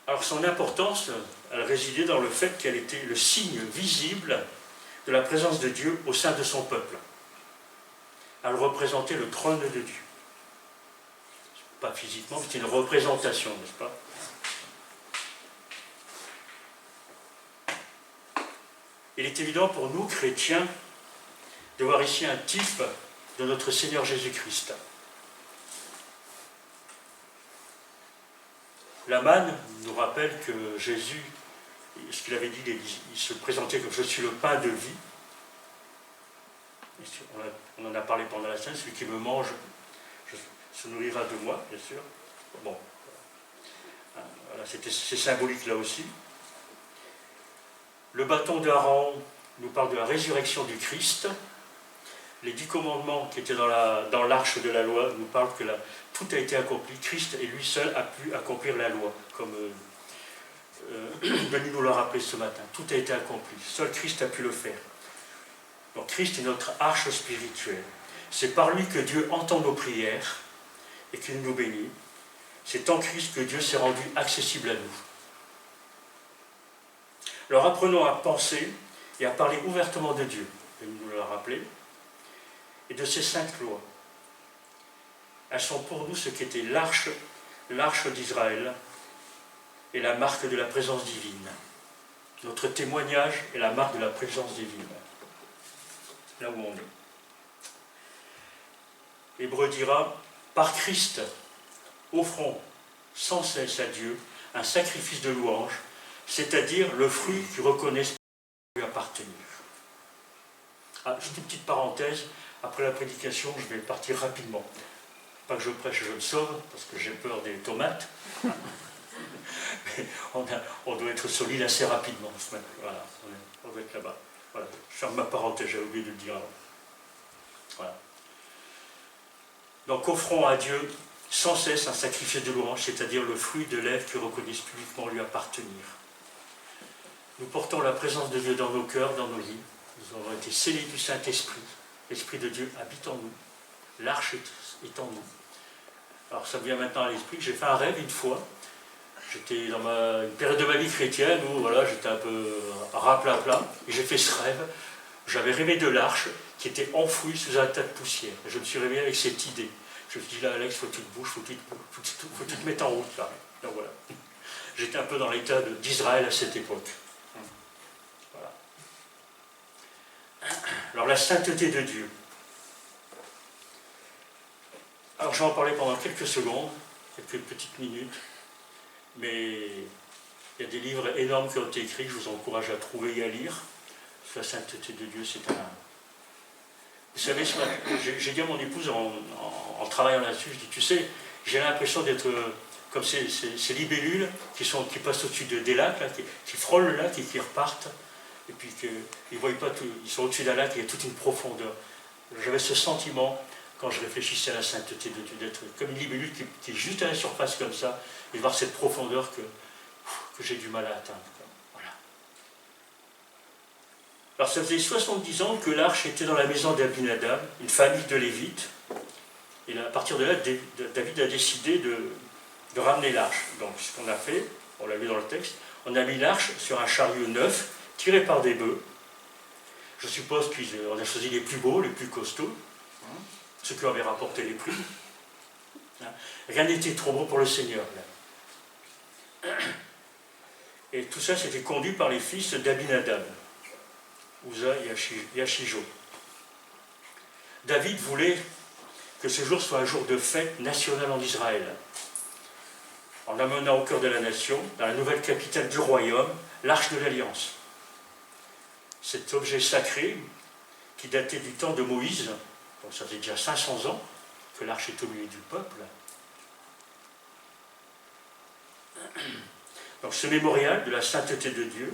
Alors son importance, elle résidait dans le fait qu'elle était le signe visible de la présence de Dieu au sein de son peuple. Elle représentait le trône de Dieu. Pas physiquement, mais c'était une représentation, n'est-ce pas? Il est évident pour nous, chrétiens, de voir ici un type de notre Seigneur Jésus-Christ. La manne nous rappelle que Jésus, ce qu'il avait dit, il se présentait comme « Je suis le pain de vie ». On en a parlé pendant la scène, celui qui me mange se nourrira de moi, bien sûr. Bon, voilà, c'est symbolique là aussi. Le bâton d'Aaron nous parle de la résurrection du Christ. Les 10 commandements qui étaient dans l'arche de la loi nous parlent que tout a été accompli. Christ et lui seul a pu accomplir la loi, comme Denis nous l'a rappelé ce matin. Tout a été accompli. Seul Christ a pu le faire. Donc Christ est notre arche spirituelle. C'est par lui que Dieu entend nos prières et qu'il nous bénit. C'est en Christ que Dieu s'est rendu accessible à nous. Alors apprenons à penser et à parler ouvertement de Dieu, il nous l'a rappelé, et de ses saintes lois. Elles sont pour nous ce qu'était l'arche d'Israël et la marque de la présence divine. Notre témoignage est la marque de la présence divine. Là où on est. Hébreu dira, par Christ, offrons sans cesse à Dieu un sacrifice de louange, c'est-à-dire le fruit qui reconnaît lui appartenir. Juste une petite parenthèse, après la prédication, je vais partir rapidement. Pas que je prêche, je me sauve, parce que j'ai peur des tomates. Mais on doit être solide assez rapidement. Voilà, on doit être là-bas. Voilà, je ferme ma parenthèse, j'ai oublié de le dire avant. Voilà. Donc offrons à Dieu sans cesse un sacrifice de louange, c'est-à-dire le fruit de lèvres qui reconnaissent publiquement lui appartenir. Nous portons la présence de Dieu dans nos cœurs, dans nos vies. Nous avons été scellés du Saint-Esprit. L'Esprit de Dieu habite en nous. L'arche est en nous. Alors ça me vient maintenant à l'esprit. J'ai fait un rêve une fois. J'étais dans une période de ma vie chrétienne où voilà, j'étais un peu raplapla. Et j'ai fait ce rêve. J'avais rêvé de l'arche qui était enfouie sous un tas de poussière. Et je me suis réveillé avec cette idée. Je me suis dit là, Alex, faut que tu te bouges, faut que tu te mettes en route là. Donc voilà. J'étais un peu dans l'état d'Israël à cette époque. Voilà. Alors la sainteté de Dieu. Alors je vais en parler pendant quelques secondes, quelques petites minutes, mais il y a des livres énormes qui ont été écrits, je vous encourage à trouver et à lire. La sainteté de Dieu, c'est un... Vous savez, j'ai dit à mon épouse en travaillant là-dessus, je dis, tu sais, j'ai l'impression d'être comme ces libellules qui passent au-dessus des lacs, là, qui frôlent le lac et qui repartent, et puis ils voient pas tout, ils sont au-dessus d'un lac et il y a toute une profondeur. J'avais ce sentiment, quand je réfléchissais à la sainteté de Dieu, d'être comme une libellule qui est juste à la surface comme ça, et de voir cette profondeur que j'ai du mal à atteindre. Voilà. Alors ça faisait 70 ans que l'arche était dans la maison d'Abinadab, une famille de Lévites, et là, à partir de là, David a décidé de ramener l'arche. Donc ce qu'on a fait, on l'a vu dans le texte, on a mis l'arche sur un chariot neuf, tiré par des bœufs. Je suppose qu'on a choisi les plus beaux, les plus costauds, ceux qui avaient rapporté les prix. Rien n'était trop beau pour le Seigneur. Et tout ça, c'était conduit par les fils d'Abinadab, Uza et Achijo. David voulait que ce jour soit un jour de fête nationale en Israël, en amenant au cœur de la nation, dans la nouvelle capitale du royaume, l'arche de l'Alliance. Cet objet sacré, qui datait du temps de Moïse, donc ça faisait déjà 500 ans que l'arche est au milieu du peuple. Donc ce mémorial de la sainteté de Dieu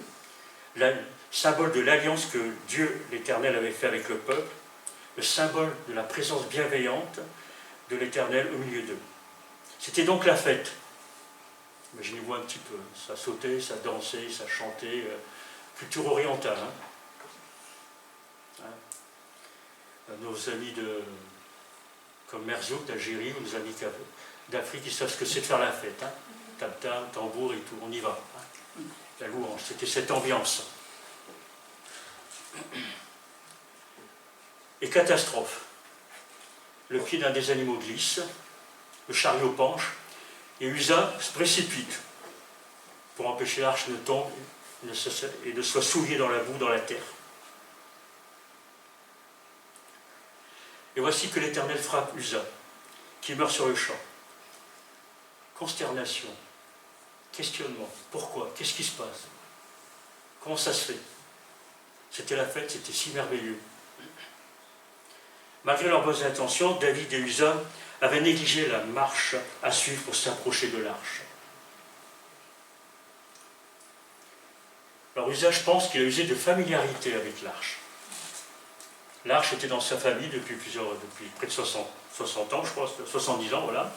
symbole de l'alliance que Dieu l'Éternel avait fait avec le peuple, le symbole de la présence bienveillante de l'Éternel au milieu d'eux. C'était donc la fête. Imaginez-vous un petit peu, ça sautait, ça dansait, ça chantait, culture orientale. Nos amis comme Merzouk d'Algérie, ou nos amis d'Afrique, ils savent ce que c'est de faire la fête. Tam-tam, tambour et tout, on y va. La louange, c'était cette ambiance. Et catastrophe. Le pied d'un des animaux glisse, le chariot penche, et Uza se précipite pour empêcher l'arche ne tombe et ne soit souillée dans la boue, dans la terre. Et voici que l'Éternel frappe Uza, qui meurt sur le champ. Consternation, questionnement. Pourquoi? Qu'est-ce qui se passe? Comment ça se fait? C'était la fête, c'était si merveilleux. Malgré leurs bonnes intentions, David et Uza avaient négligé la marche à suivre pour s'approcher de l'arche. Alors Uza, je pense qu'il a usé de familiarité avec l'arche. L'arche était dans sa famille depuis près de 60 ans, je crois, 70 ans, voilà.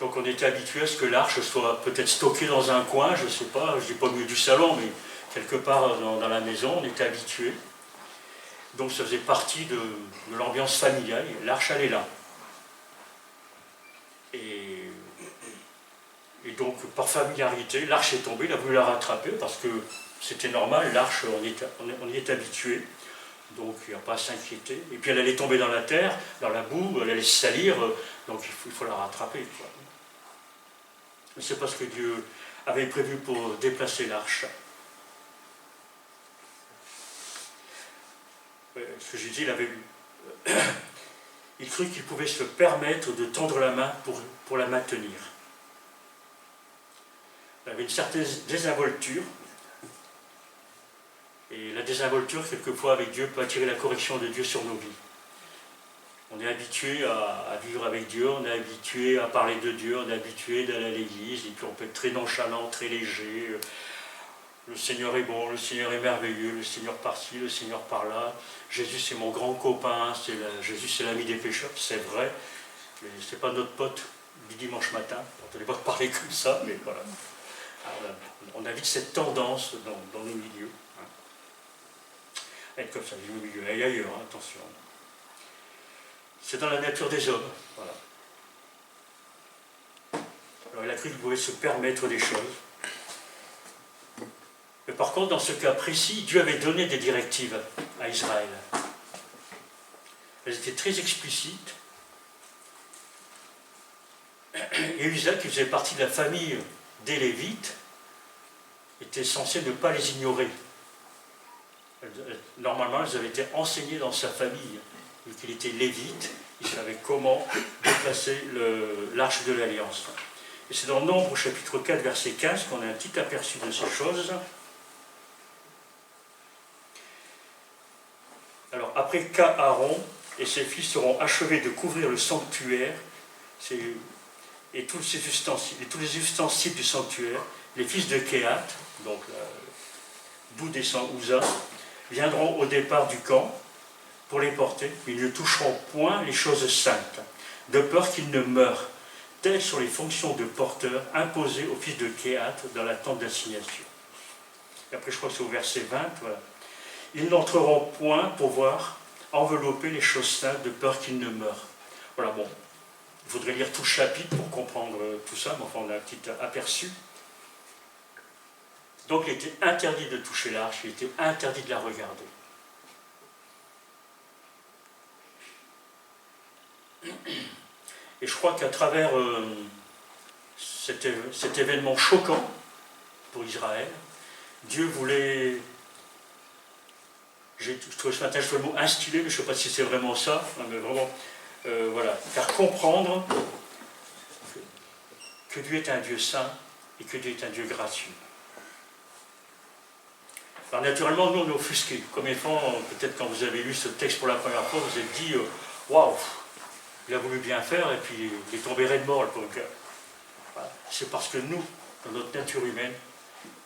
Donc on était habitué à ce que l'arche soit peut-être stockée dans un coin, je ne sais pas, je ne dis pas au milieu du salon, mais quelque part dans la maison, on était habitué. Donc ça faisait partie de l'ambiance familiale, l'arche elle est là. Et donc par familiarité, l'arche est tombée, il a voulu la rattraper parce que c'était normal, l'arche on y est habitué. Donc il n'y a pas à s'inquiéter. Et puis elle allait tomber dans la terre, dans la boue, elle allait se salir, donc il faut la rattraper, quoi. Mais c'est pas ce que Dieu avait prévu pour déplacer l'arche. Ce que j'ai dit, il crut qu'il pouvait se permettre de tendre la main pour la maintenir. Il avait une certaine désinvolture. Et la désinvolture, quelquefois, avec Dieu, peut attirer la correction de Dieu sur nos vies. On est habitué à vivre avec Dieu, on est habitué à parler de Dieu, on est habitué d'aller à l'église, et puis on peut être très nonchalant, très léger. Le Seigneur est bon, le Seigneur est merveilleux, le Seigneur par-ci, le Seigneur par-là. Jésus, c'est mon grand copain, Jésus, c'est l'ami des pécheurs, c'est vrai, mais c'est pas notre pote du dimanche matin. On ne peut pas parler comme ça, mais voilà. On a vite cette tendance dans nos milieux. Être comme ça, au milieu et ailleurs, attention. C'est dans la nature des hommes, voilà. Alors il a cru qu'il pouvait se permettre des choses. Mais par contre, dans ce cas précis, Dieu avait donné des directives à Israël. Elles étaient très explicites. Et Uza, qui faisait partie de la famille des Lévites, était censé ne pas les ignorer. Normalement, elles avaient été enseignées dans sa famille. Vu qu'il était lévite, il savait comment déplacer l'arche de l'Alliance. Et c'est dans Nombre, chapitre 4, verset 15, qu'on a un petit aperçu de ces choses. Alors, après qu'Aaron et ses fils seront achevés de couvrir le sanctuaire, et tous les ustensiles du sanctuaire, les fils de Kehat, donc d'où descend Uza, viendront au départ du camp pour les porter, mais ils ne toucheront point les choses saintes, de peur qu'ils ne meurent. Telles sont les fonctions de porteurs imposées aux fils de Kehat dans la tente d'assignation. Et après, je crois que c'est au verset 20, voilà. Ils n'entreront point pour voir envelopper les choses saintes, de peur qu'ils ne meurent. Voilà, bon, il faudrait lire tout le chapitre pour comprendre tout ça, mais enfin, on a un petit aperçu. Donc, il était interdit de toucher l'arche, il était interdit de la regarder. Et je crois qu'à travers cet événement choquant pour Israël, Dieu voulait, je trouve ce matin le mot instiller, mais je ne sais pas si c'est vraiment ça, mais vraiment, voilà, faire comprendre que Dieu est un Dieu saint et que Dieu est un Dieu gracieux. Alors naturellement, nous on est offusqués. Comme enfant, peut-être quand vous avez lu ce texte pour la première fois, vous vous êtes dit waouh, il a voulu bien faire et puis il est tombé raide mort le pauvre gars. Voilà. C'est parce que nous, dans notre nature humaine,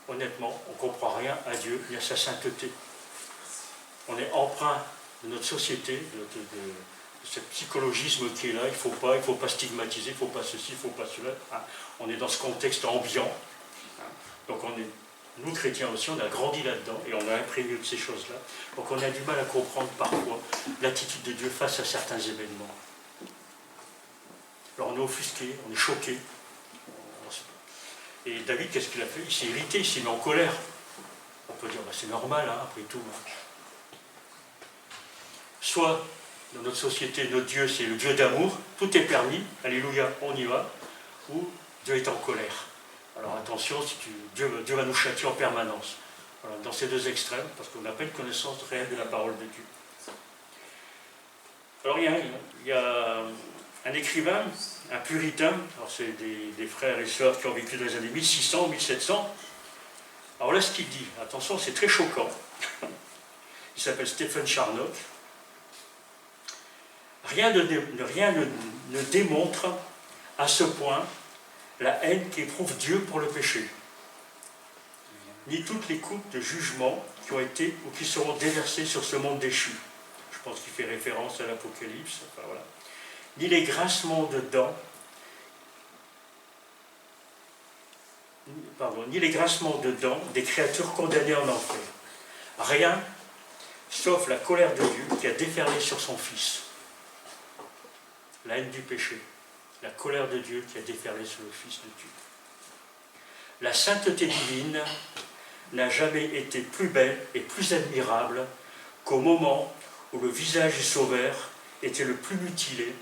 honnêtement, on ne comprend rien à Dieu ni à sa sainteté. On est empreint de notre société, de ce psychologisme qui est là, il ne faut pas stigmatiser, il ne faut pas ceci, il ne faut pas cela. Hein. On est dans ce contexte ambiant. Hein. Donc nous chrétiens aussi, on a grandi là-dedans et on a imprégné de ces choses-là. Donc on a du mal à comprendre parfois l'attitude de Dieu face à certains événements. Alors on est offusqué, on est choqué. Et David, qu'est-ce qu'il a fait? Il s'est irrité, il s'est mis en colère. On peut dire, bah, c'est normal, hein, après tout. Soit, dans notre société, notre Dieu, c'est le Dieu d'amour, tout est permis, alléluia, on y va, ou Dieu est en colère. Alors attention, Dieu va nous châtier en permanence. Voilà, dans ces deux extrêmes, parce qu'on n'a pas une connaissance réelle de la parole de Dieu. Alors il y a un écrivain, un puritain, alors c'est des frères et sœurs qui ont vécu dans les années 1600, 1700. Alors là, ce qu'il dit, attention, c'est très choquant. Il s'appelle Stephen Charnock. Rien ne démontre à ce point la haine qu'éprouve Dieu pour le péché, ni toutes les coupes de jugement qui ont été ou qui seront déversées sur ce monde déchu. Je pense qu'il fait référence à l'Apocalypse, enfin, voilà. Ni les grincements de dents, des créatures condamnées en enfer. Rien, sauf la colère de Dieu qui a déferlé sur son Fils. La haine du péché, la colère de Dieu qui a déferlé sur le Fils de Dieu. La sainteté divine n'a jamais été plus belle et plus admirable qu'au moment où le visage du Sauveur était le plus mutilé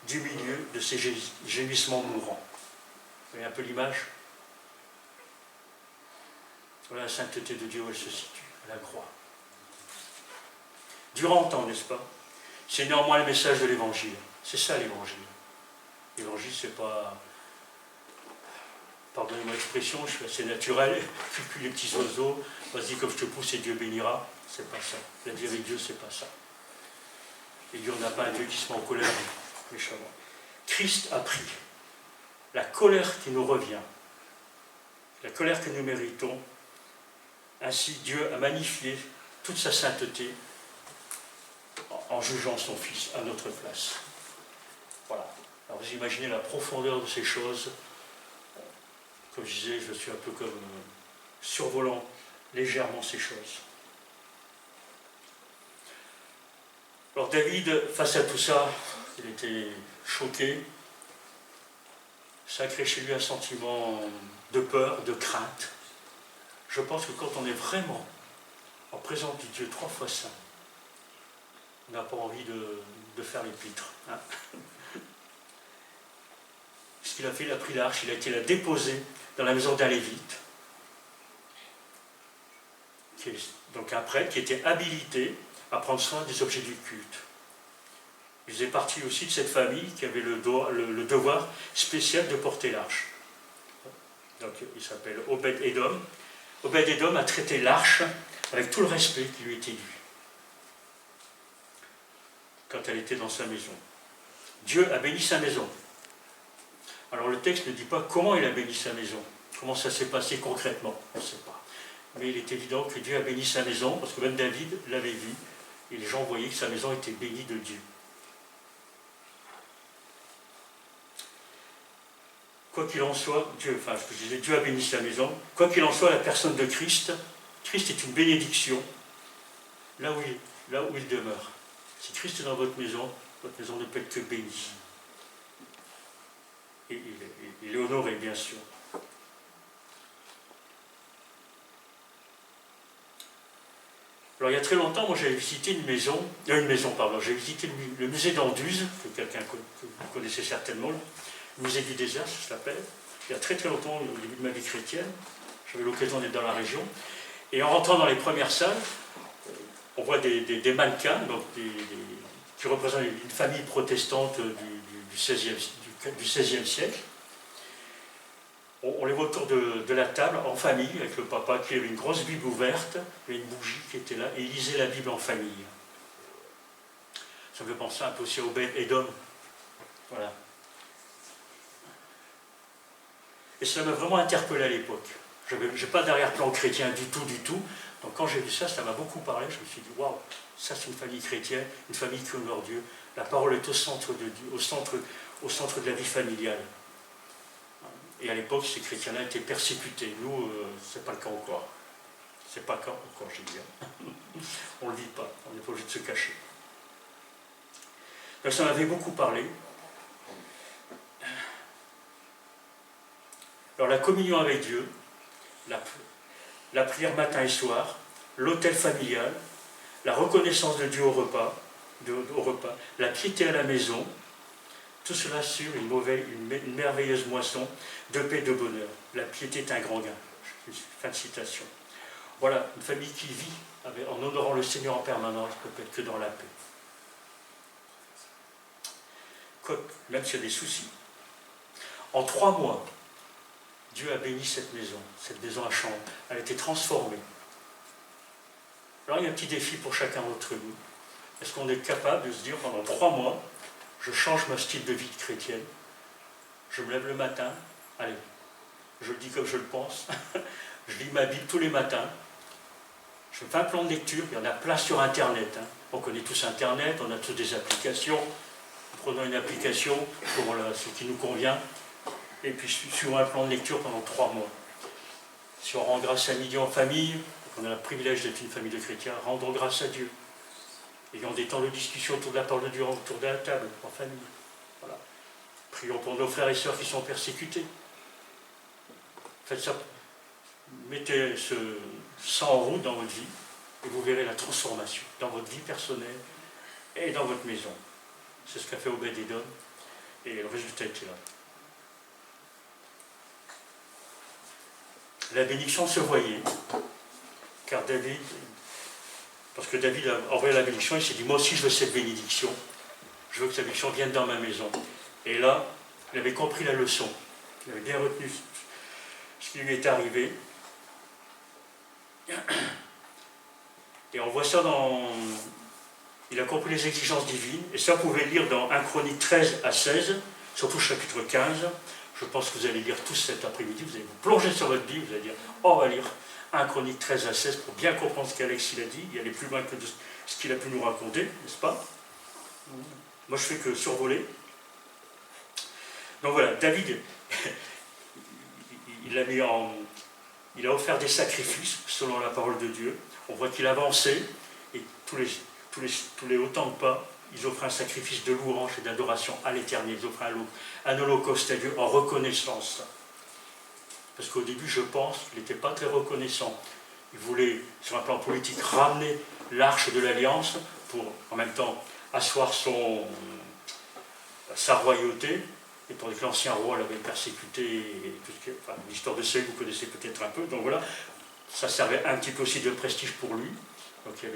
du milieu de ces gémissements mourants. Vous voyez un peu l'image? Voilà la sainteté de Dieu où elle se situe, à la croix. Durant le temps, n'est-ce pas? C'est néanmoins le message de l'Évangile. C'est ça l'Évangile. L'Évangile, c'est pas... Pardonnez-moi l'expression, je suis assez naturel, je suis les petits oiseaux, vas-y comme je te pousse et Dieu bénira. C'est pas ça. La vie avec Dieu, c'est pas ça. Et Dieu n'a pas un Dieu qui se met en colère méchamment. Christ a pris la colère qui nous revient, la colère que nous méritons. Ainsi, Dieu a magnifié toute sa sainteté en jugeant son Fils à notre place. Voilà. Alors vous imaginez la profondeur de ces choses. Comme je disais, je suis un peu comme survolant légèrement ces choses. Alors David, face à tout ça, il était choqué. Ça a créé chez lui un sentiment de peur, de crainte. Je pense que quand on est vraiment en présence du Dieu 3 fois saint, on n'a pas envie de faire l'épître. Hein. Ce qu'il a fait, il a pris l'arche, il a été la déposer dans la maison d'un lévite, donc un prêtre qui était habilité à prendre soin des objets du culte. Il faisait partie aussi de cette famille qui avait le devoir spécial de porter l'arche. Donc il s'appelle Obed-Édom. Obed-Édom a traité l'arche avec tout le respect qui lui était dû quand elle était dans sa maison. Dieu a béni sa maison. Alors le texte ne dit pas comment il a béni sa maison, comment ça s'est passé concrètement, on ne sait pas. Mais il est évident que Dieu a béni sa maison, parce que même David l'avait vu, et les gens voyaient que sa maison était bénie de Dieu. Quoi qu'il en soit, Dieu a béni sa maison. Quoi qu'il en soit, la personne de Christ est une bénédiction là où il demeure. Si Christ est dans votre maison ne peut être que bénie. Et il est honoré, bien sûr. Alors il y a très longtemps, moi j'avais visité j'ai visité le musée d'Anduze, que quelqu'un que vous connaissez certainement, le musée du désert, ça s'appelle. Il y a très très longtemps, au début de ma vie chrétienne, j'avais l'occasion d'être dans la région. Et en rentrant dans les premières salles, on voit des mannequins, donc qui représentent une famille protestante du XVIe siècle. On les voit autour de la table, en famille, avec le papa qui avait une grosse Bible ouverte, et une bougie qui était là, et il lisait la Bible en famille. Ça me fait penser un peu aussi à Obed-Édom. Voilà. Et cela m'a vraiment interpellé à l'époque. Je n'ai pas d'arrière-plan chrétien du tout, du tout. Donc quand j'ai vu ça, ça m'a beaucoup parlé. Je me suis dit, waouh, ça c'est une famille chrétienne, une famille qui honore Dieu. La parole est au centre de Dieu, au centre de la vie familiale. Et à l'époque, ces chrétiens-là étaient persécutés. Nous, c'est pas le cas encore. C'est pas le cas encore, j'ai dit. On ne le vit pas, on n'est pas obligé de se cacher. Donc ça m'avait beaucoup parlé. Alors la communion avec Dieu, la prière matin et soir, l'autel familial, la reconnaissance de Dieu au repas, la piété à la maison, tout cela sur une merveilleuse moisson de paix et de bonheur. La piété est un grand gain. Fin de citation. Voilà, une famille qui vit en honorant le Seigneur en permanence ne peut être que dans la paix. Même s'il y a des soucis. En 3 mois, Dieu a béni cette maison à chambre. Elle a été transformée. Alors il y a un petit défi pour chacun d'entre nous. Est-ce qu'on est capable de se dire pendant 3 mois, je change mon style de vie chrétienne, je me lève le matin, allez, je le dis comme je le pense, je lis ma Bible tous les matins, je fais un plan de lecture, il y en a plein sur Internet. On connaît tous Internet, on a tous des applications. Prenons une application pour ce qui nous convient, et puis suivons un plan de lecture pendant 3 mois. Si on rend grâce à midi en famille, on a le privilège d'être une famille de chrétiens, rendons grâce à Dieu. Ayons des temps de discussion autour de la parole de Dieu, autour de la table, en famille. Voilà. Prions pour nos frères et sœurs qui sont persécutés. Faites ça. Mettez ça en route dans votre vie, et vous verrez la transformation dans votre vie personnelle et dans votre maison. C'est ce qu'a fait Obed-Édom, et le résultat était là. La bénédiction se voyait, car parce que David a envoyé la bénédiction, il s'est dit, moi aussi je veux cette bénédiction, je veux que cette bénédiction vienne dans ma maison. Et là, il avait compris la leçon, il avait bien retenu ce qui lui est arrivé. Et on voit ça il a compris les exigences divines, et ça vous pouvez lire dans 1 Chronique 13 à 16, surtout chapitre 15. Je pense que vous allez lire tous cet après-midi, vous allez vous plonger sur votre Bible, vous allez dire, on va lire 1 Chronique 13 à 16 pour bien comprendre ce qu'Alex a dit, il aller plus loin que ce qu'il a pu nous raconter, n'est-ce pas? Moi je fais que survoler. Donc voilà, David, il a offert des sacrifices selon la parole de Dieu. On voit qu'il avançait, et tous les autant de pas, ils offrent un sacrifice de louange et d'adoration à l'Éternel. Ils offrent un holocauste à Dieu en reconnaissance. Parce qu'au début, je pense qu'il n'était pas très reconnaissant. Il voulait, sur un plan politique, ramener l'arche de l'Alliance pour, en même temps, asseoir sa royauté. Et tandis que l'ancien roi l'avait persécuté, l'histoire de Saül, vous connaissez peut-être un peu. Donc voilà, ça servait un petit peu aussi de prestige pour lui. Donc il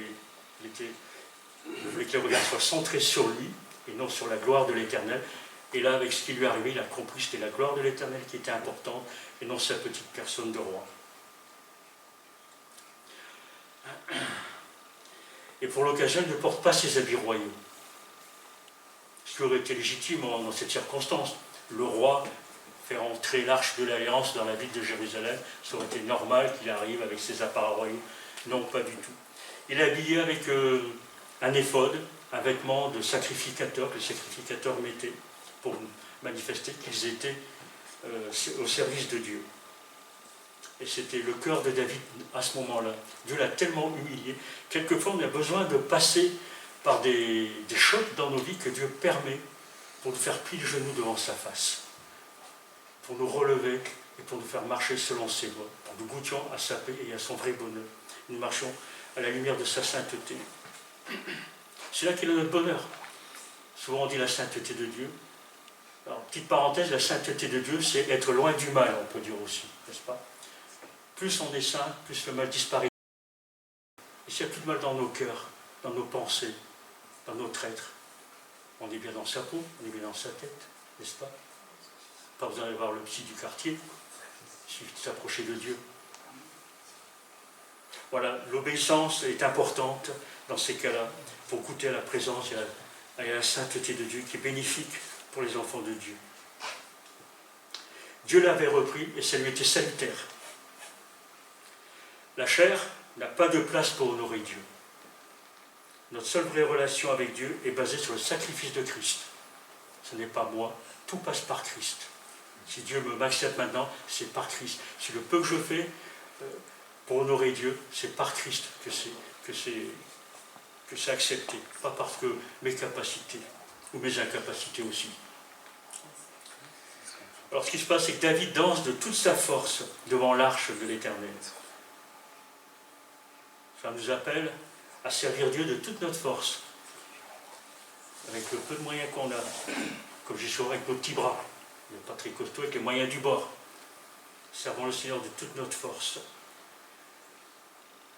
voulait que les regards soient centrés sur lui et non sur la gloire de l'Éternel. Et là, avec ce qui lui est arrivé, il a compris que c'était la gloire de l'Éternel qui était importante et non sa petite personne de roi. Et pour l'occasion, il ne porte pas ses habits royaux. Ce qui aurait été légitime dans cette circonstance. Le roi fait entrer l'arche de l'Alliance dans la ville de Jérusalem. Ça aurait été normal qu'il arrive avec ses appareils royaux. Non, pas du tout. Il est habillé avec un éphod, un vêtement de sacrificateur que les sacrificateurs mettaient pour manifester qu'ils étaient au service de Dieu. Et c'était le cœur de David à ce moment-là. Dieu l'a tellement humilié. Quelquefois, on a besoin de passer par des chocs dans nos vies que Dieu permet pour nous faire plier les genoux devant sa face, pour nous relever et pour nous faire marcher selon ses voies, pour nous goûtions à sa paix et à son vrai bonheur. Nous marchions à la lumière de sa sainteté. C'est là qu'est notre bonheur. Souvent on dit la sainteté de Dieu. Alors, petite parenthèse, la sainteté de Dieu, c'est être loin du mal, on peut dire aussi, n'est-ce pas? Plus on est saint, plus le mal disparaît. Et s'il n'y a plus de mal dans nos cœurs, dans nos pensées, dans notre être, on est bien dans sa peau, on est bien dans sa tête, n'est-ce pas? Pas besoin d'aller voir le psy du quartier, il suffit de s'approcher de Dieu. Voilà, l'obéissance est importante dans ces cas-là, pour goûter à la présence et à la sainteté de Dieu, qui est bénéfique pour les enfants de Dieu. Dieu l'avait repris et ça lui était salutaire. La chair n'a pas de place pour honorer Dieu. Notre seule vraie relation avec Dieu est basée sur le sacrifice de Christ. Ce n'est pas moi, tout passe par Christ. Si Dieu m'accepte maintenant, c'est par Christ. Si le peu que je fais pour honorer Dieu, c'est par Christ que c'est accepté, pas parce que mes capacités ou mes incapacités aussi. Alors ce qui se passe, c'est que David danse de toute sa force devant l'arche de l'Éternel. Ça nous appelle à servir Dieu de toute notre force, avec le peu de moyens qu'on a, comme j'ai souvent avec nos petits bras, mais pas très costaud, avec les moyens du bord. Servons le Seigneur de toute notre force.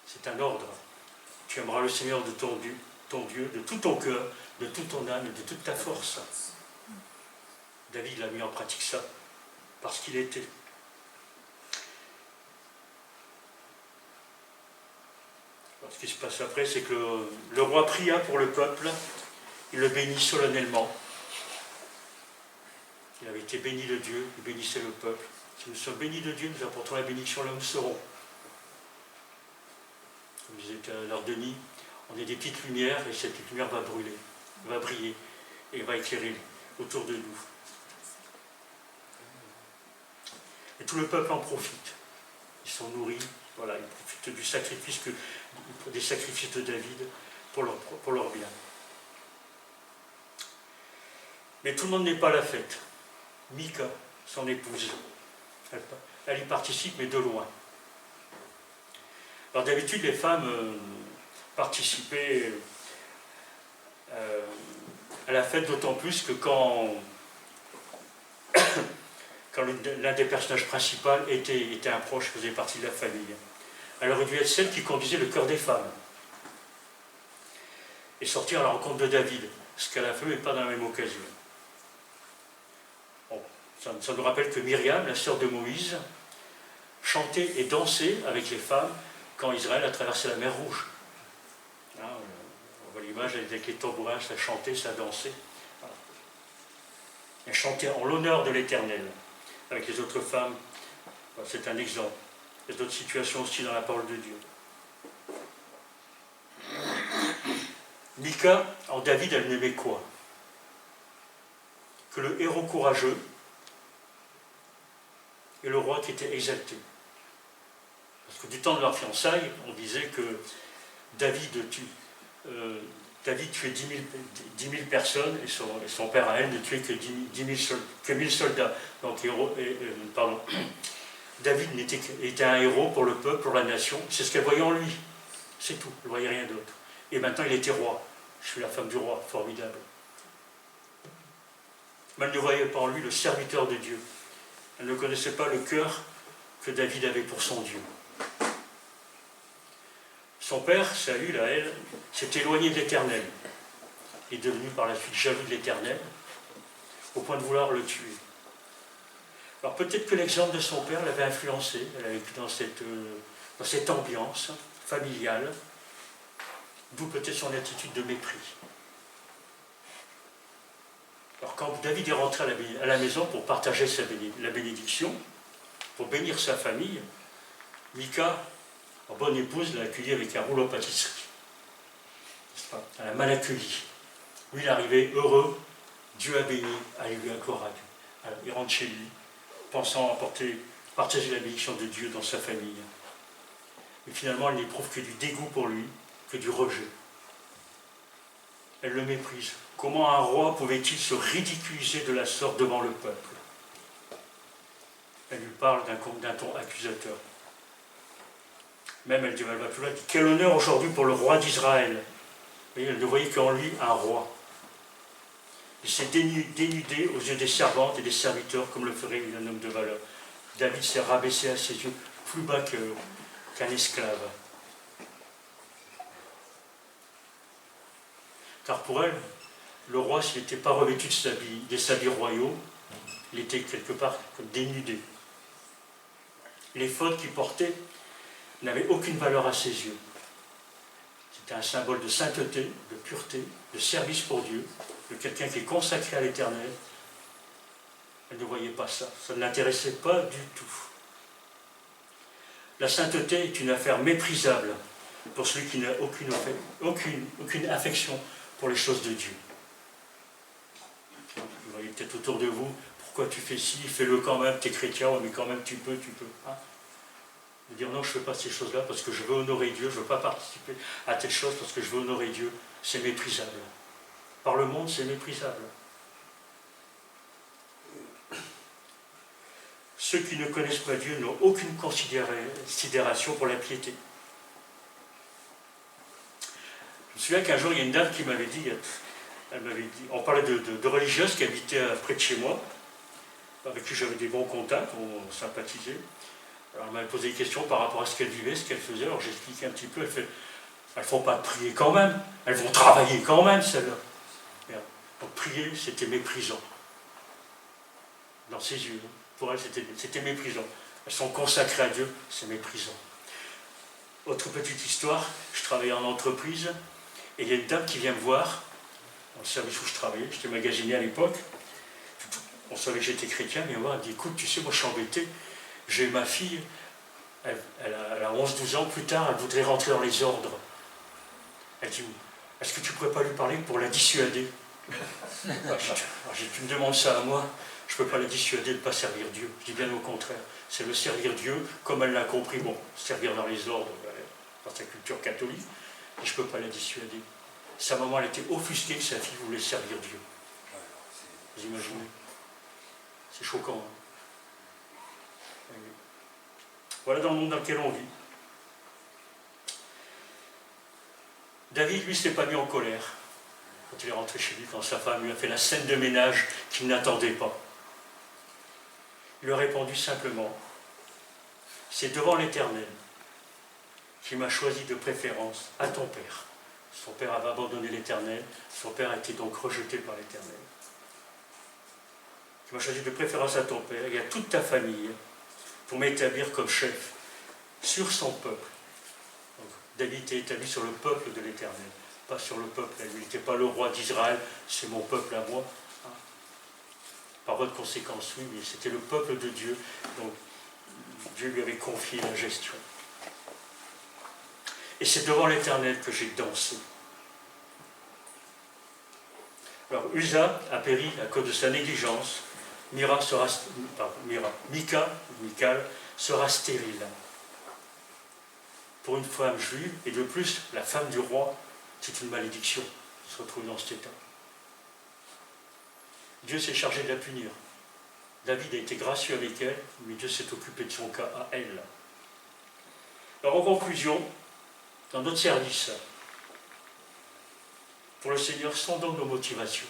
C'est un ordre. Tu aimeras le Seigneur de ton Dieu, de tout ton cœur, de toute ton âme et de toute ta force. David a mis en pratique ça, parce qu'il était. Alors, ce qui se passe après, c'est que le roi pria pour le peuple, il le bénit solennellement. Il avait été béni de Dieu, il bénissait le peuple. Si nous sommes bénis de Dieu, nous apportons la bénédiction là où nous serons. Comme disait tout à l'heure Denis, on est des petites lumières et cette petite lumière va brûler, va briller et va éclairer autour de nous. Et tout le peuple en profite. Ils sont nourris, voilà, ils profitent des sacrifices de David pour leur bien. Mais tout le monde n'est pas à la fête. Mika, son épouse, elle y participe, mais de loin. Alors d'habitude, les femmes participaient à la fête, d'autant plus que quand l'un des personnages principaux était un proche, faisait partie de la famille. Elle aurait dû être celle qui conduisait le cœur des femmes et sortir à la rencontre de David, ce qu'elle a fait, mais pas dans la même occasion. Bon, ça nous rappelle que Myriam, la sœur de Moïse, chantait et dansait avec les femmes quand Israël a traversé la mer Rouge. Hein, on voit l'image avec les tambourins, ça chantait, ça dansait. Voilà. Elle chantait en l'honneur de l'Éternel avec les autres femmes. Voilà, c'est un exemple. Il y a d'autres situations aussi dans la parole de Dieu. Mika, en David, elle n'aimait quoi? Que le héros courageux et le roi qui était exalté. Parce que du temps de leur fiançailles, on disait que David tuait 10 000 personnes et son père à elle ne tuait que 1000 soldats. Donc, David était un héros pour le peuple, pour la nation. C'est ce qu'elle voyait en lui. C'est tout. Elle ne voyait rien d'autre. Et maintenant, il était roi. Je suis la femme du roi. Formidable. Mais elle ne voyait pas en lui le serviteur de Dieu. Elle ne connaissait pas le cœur que David avait pour son Dieu. Son père, Saül, à elle, s'est éloigné de l'Éternel. Il est devenu par la suite jaloux de l'Éternel, au point de vouloir le tuer. Alors peut-être que l'exemple de son père l'avait influencé, elle a vécu dans cette ambiance familiale, d'où peut-être son attitude de mépris. Alors quand David est rentré à la maison pour partager la bénédiction, pour bénir sa famille, Mika, en bonne épouse, l'a accueilli avec un rouleau à pâtisserie. Elle l'a mal accueilli. Lui, il est arrivé heureux, Dieu a béni, alléluia, gloire à Dieu. Alors, il rentre chez lui, pensant partager la bénédiction de Dieu dans sa famille. Mais finalement, elle n'éprouve que du dégoût pour lui, que du rejet. Elle le méprise. Comment un roi pouvait-il se ridiculiser de la sorte devant le peuple? Elle lui parle d'un ton accusateur. Même elle va plus loin, elle dit, quel honneur aujourd'hui pour le roi d'Israël. Elle ne voyait qu'en lui un roi. Il s'est dénudé aux yeux des servantes et des serviteurs comme le ferait un homme de valeur. David s'est rabaissé à ses yeux plus bas qu'un esclave. Car pour elle, le roi, s'il n'était pas revêtu des habits royaux, il était quelque part dénudé. Les fautes qu'il portait n'avaient aucune valeur à ses yeux. C'était un symbole de sainteté, de pureté, de service pour Dieu, de quelqu'un qui est consacré à l'Éternel. Elle ne voyait pas ça. Ça ne l'intéressait pas du tout. La sainteté est une affaire méprisable pour celui qui n'a aucune affection pour les choses de Dieu. Vous voyez peut-être autour de vous, pourquoi tu fais ci, fais-le quand même, tu es chrétien, mais quand même tu peux. Hein? De dire non, je ne fais pas ces choses-là parce que je veux honorer Dieu, je ne veux pas participer à telle chose parce que je veux honorer Dieu, c'est méprisable. Par le monde, c'est méprisable. Ceux qui ne connaissent pas Dieu n'ont aucune considération pour la piété. Je me souviens qu'un jour, il y a une dame qui m'avait dit, on parlait de religieuses qui habitaient près de chez moi, avec qui j'avais des bons contacts, on sympathisait. Alors elle m'avait posé des questions par rapport à ce qu'elle vivait, ce qu'elle faisait. Alors j'expliquais un petit peu, elles ne font pas prier quand même, elles vont travailler quand même, celles-là. Donc prier, c'était méprisant. Dans ses yeux, pour elles, c'était méprisant. Elles sont consacrées à Dieu, c'est méprisant. Autre petite histoire, je travaillais en entreprise, et il y a une dame qui vient me voir, dans le service où je travaillais, j'étais magasinier à l'époque, on savait que j'étais chrétien, elle vient me voir, elle me dit, écoute, tu sais, moi je suis embêté, j'ai ma fille, elle a 11-12 ans, plus tard, elle voudrait rentrer dans les ordres. Elle dit, est-ce que tu ne pourrais pas lui parler pour la dissuader? Tu me demandes ça à moi, je ne peux pas la dissuader de ne pas servir Dieu. Je dis bien au contraire, c'est le servir Dieu, comme elle l'a compris, bon, servir dans les ordres, dans sa culture catholique, et je ne peux pas la dissuader. Sa maman, elle était offusquée que sa fille voulait servir Dieu. Vous imaginez? C'est choquant. Hein? Voilà dans le monde dans lequel on vit. David, lui, ne s'est pas mis en colère quand il est rentré chez lui, quand sa femme lui a fait la scène de ménage qu'il n'attendait pas. Il lui a répondu simplement, c'est devant l'Éternel qui m'a choisi de préférence à ton père. Son père avait abandonné l'Éternel, son père a été donc rejeté par l'Éternel. Qui m'a choisi de préférence à ton père et à toute ta famille pour m'établir comme chef sur son peuple. Donc, David était établi sur le peuple de l'Éternel, pas sur le peuple à lui. Il n'était pas le roi d'Israël, c'est mon peuple à moi. Hein. Par voie de conséquence, oui, mais c'était le peuple de Dieu, donc Dieu lui avait confié la gestion. Et c'est devant l'Éternel que j'ai dansé. Alors Uza a péri à cause de sa négligence. Michal sera stérile. Pour une femme juive, et de plus, la femme du roi, c'est une malédiction de se retrouver dans cet état. Dieu s'est chargé de la punir. David a été gracieux avec elle, mais Dieu s'est occupé de son cas à elle. Alors en conclusion, dans notre service, pour le Seigneur, sondons nos motivations.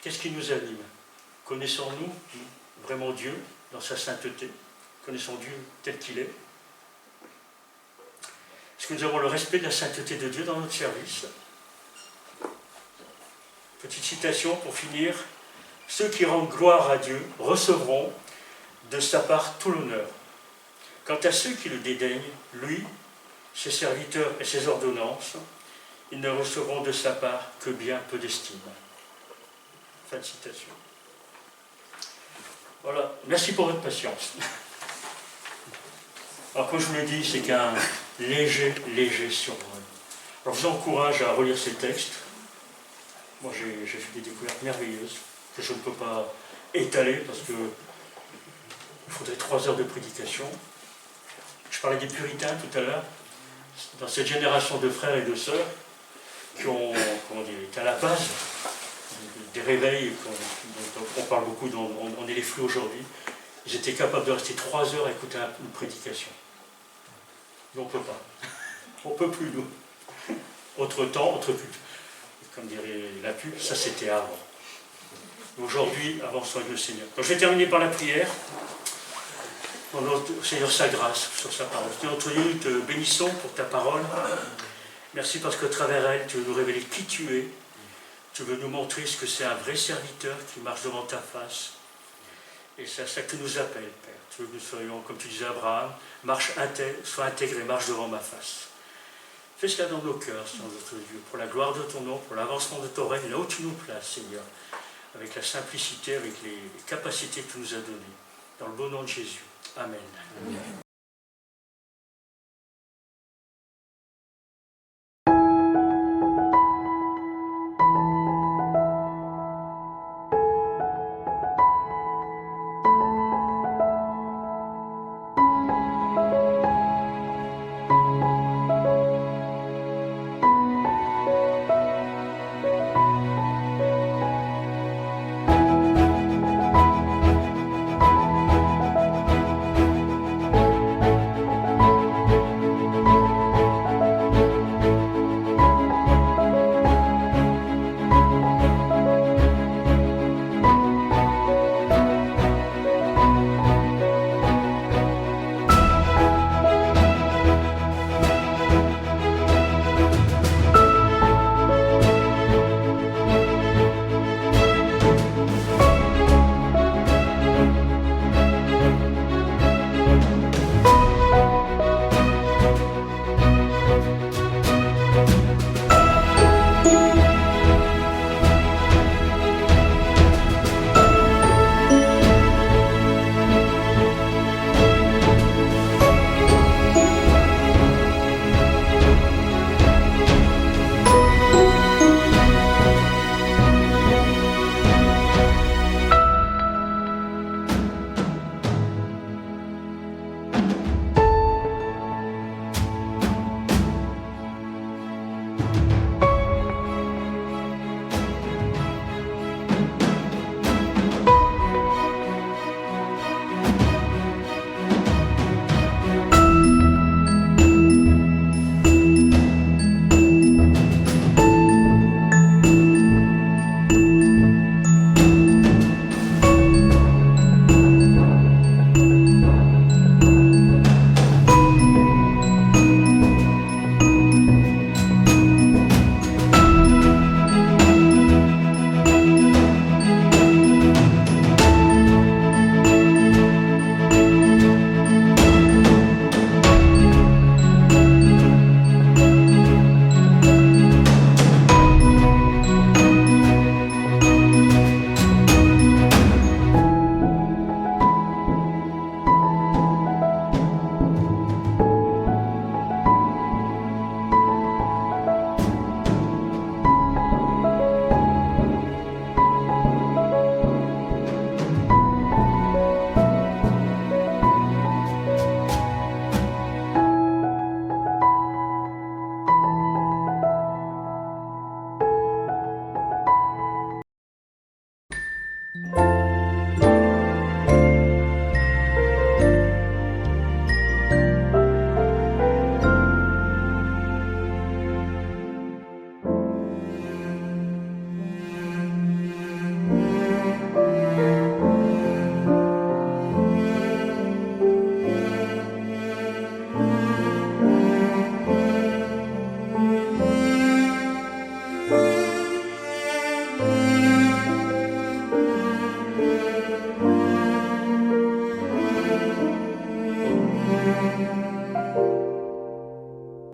Qu'est-ce qui nous anime? Connaissons-nous vraiment Dieu dans sa sainteté? Connaissons Dieu tel qu'il est? Est-ce que nous avons le respect de la sainteté de Dieu dans notre service? Petite citation pour finir. Ceux qui rendent gloire à Dieu recevront de sa part tout l'honneur. Quant à ceux qui le dédaignent, lui, ses serviteurs et ses ordonnances, ils ne recevront de sa part que bien peu d'estime. Fin de citation. Voilà, merci pour votre patience. Alors comme je vous l'ai dit, c'est qu'un léger survol. Alors je vous encourage à relire ces textes. Moi j'ai fait des découvertes merveilleuses que je ne peux pas étaler parce que il faudrait 3 heures de prédication. Je parlais des puritains tout à l'heure, dans cette génération de frères et de sœurs qui ont, été à la base des réveils, dont on parle beaucoup, dont on est les fruits aujourd'hui. Ils étaient capables de rester 3 heures à écouter une prédication. Nous, on ne peut pas. On ne peut plus, nous. Autre temps, autre culte. Comme dirait la pub, ça c'était avant. Aujourd'hui, avançons avec le Seigneur. Donc, je vais terminer par la prière. Seigneur, sa grâce sur sa parole. Seigneur, notre Dieu, nous te bénissons pour ta parole. Merci parce qu'à travers elle, tu veux nous révéler qui tu es. Tu veux nous montrer ce que c'est un vrai serviteur qui marche devant ta face. Et c'est à ça que tu nous appelles, Père. Tu veux que nous soyons, comme tu disais à Abraham, sois intégré, marche devant ma face. Fais cela dans nos cœurs, Seigneur notre Dieu, pour la gloire de ton nom, pour l'avancement de ton règne, là où tu nous places, Seigneur, avec la simplicité, avec les capacités que tu nous as données. dans le beau nom de Jésus. Amen.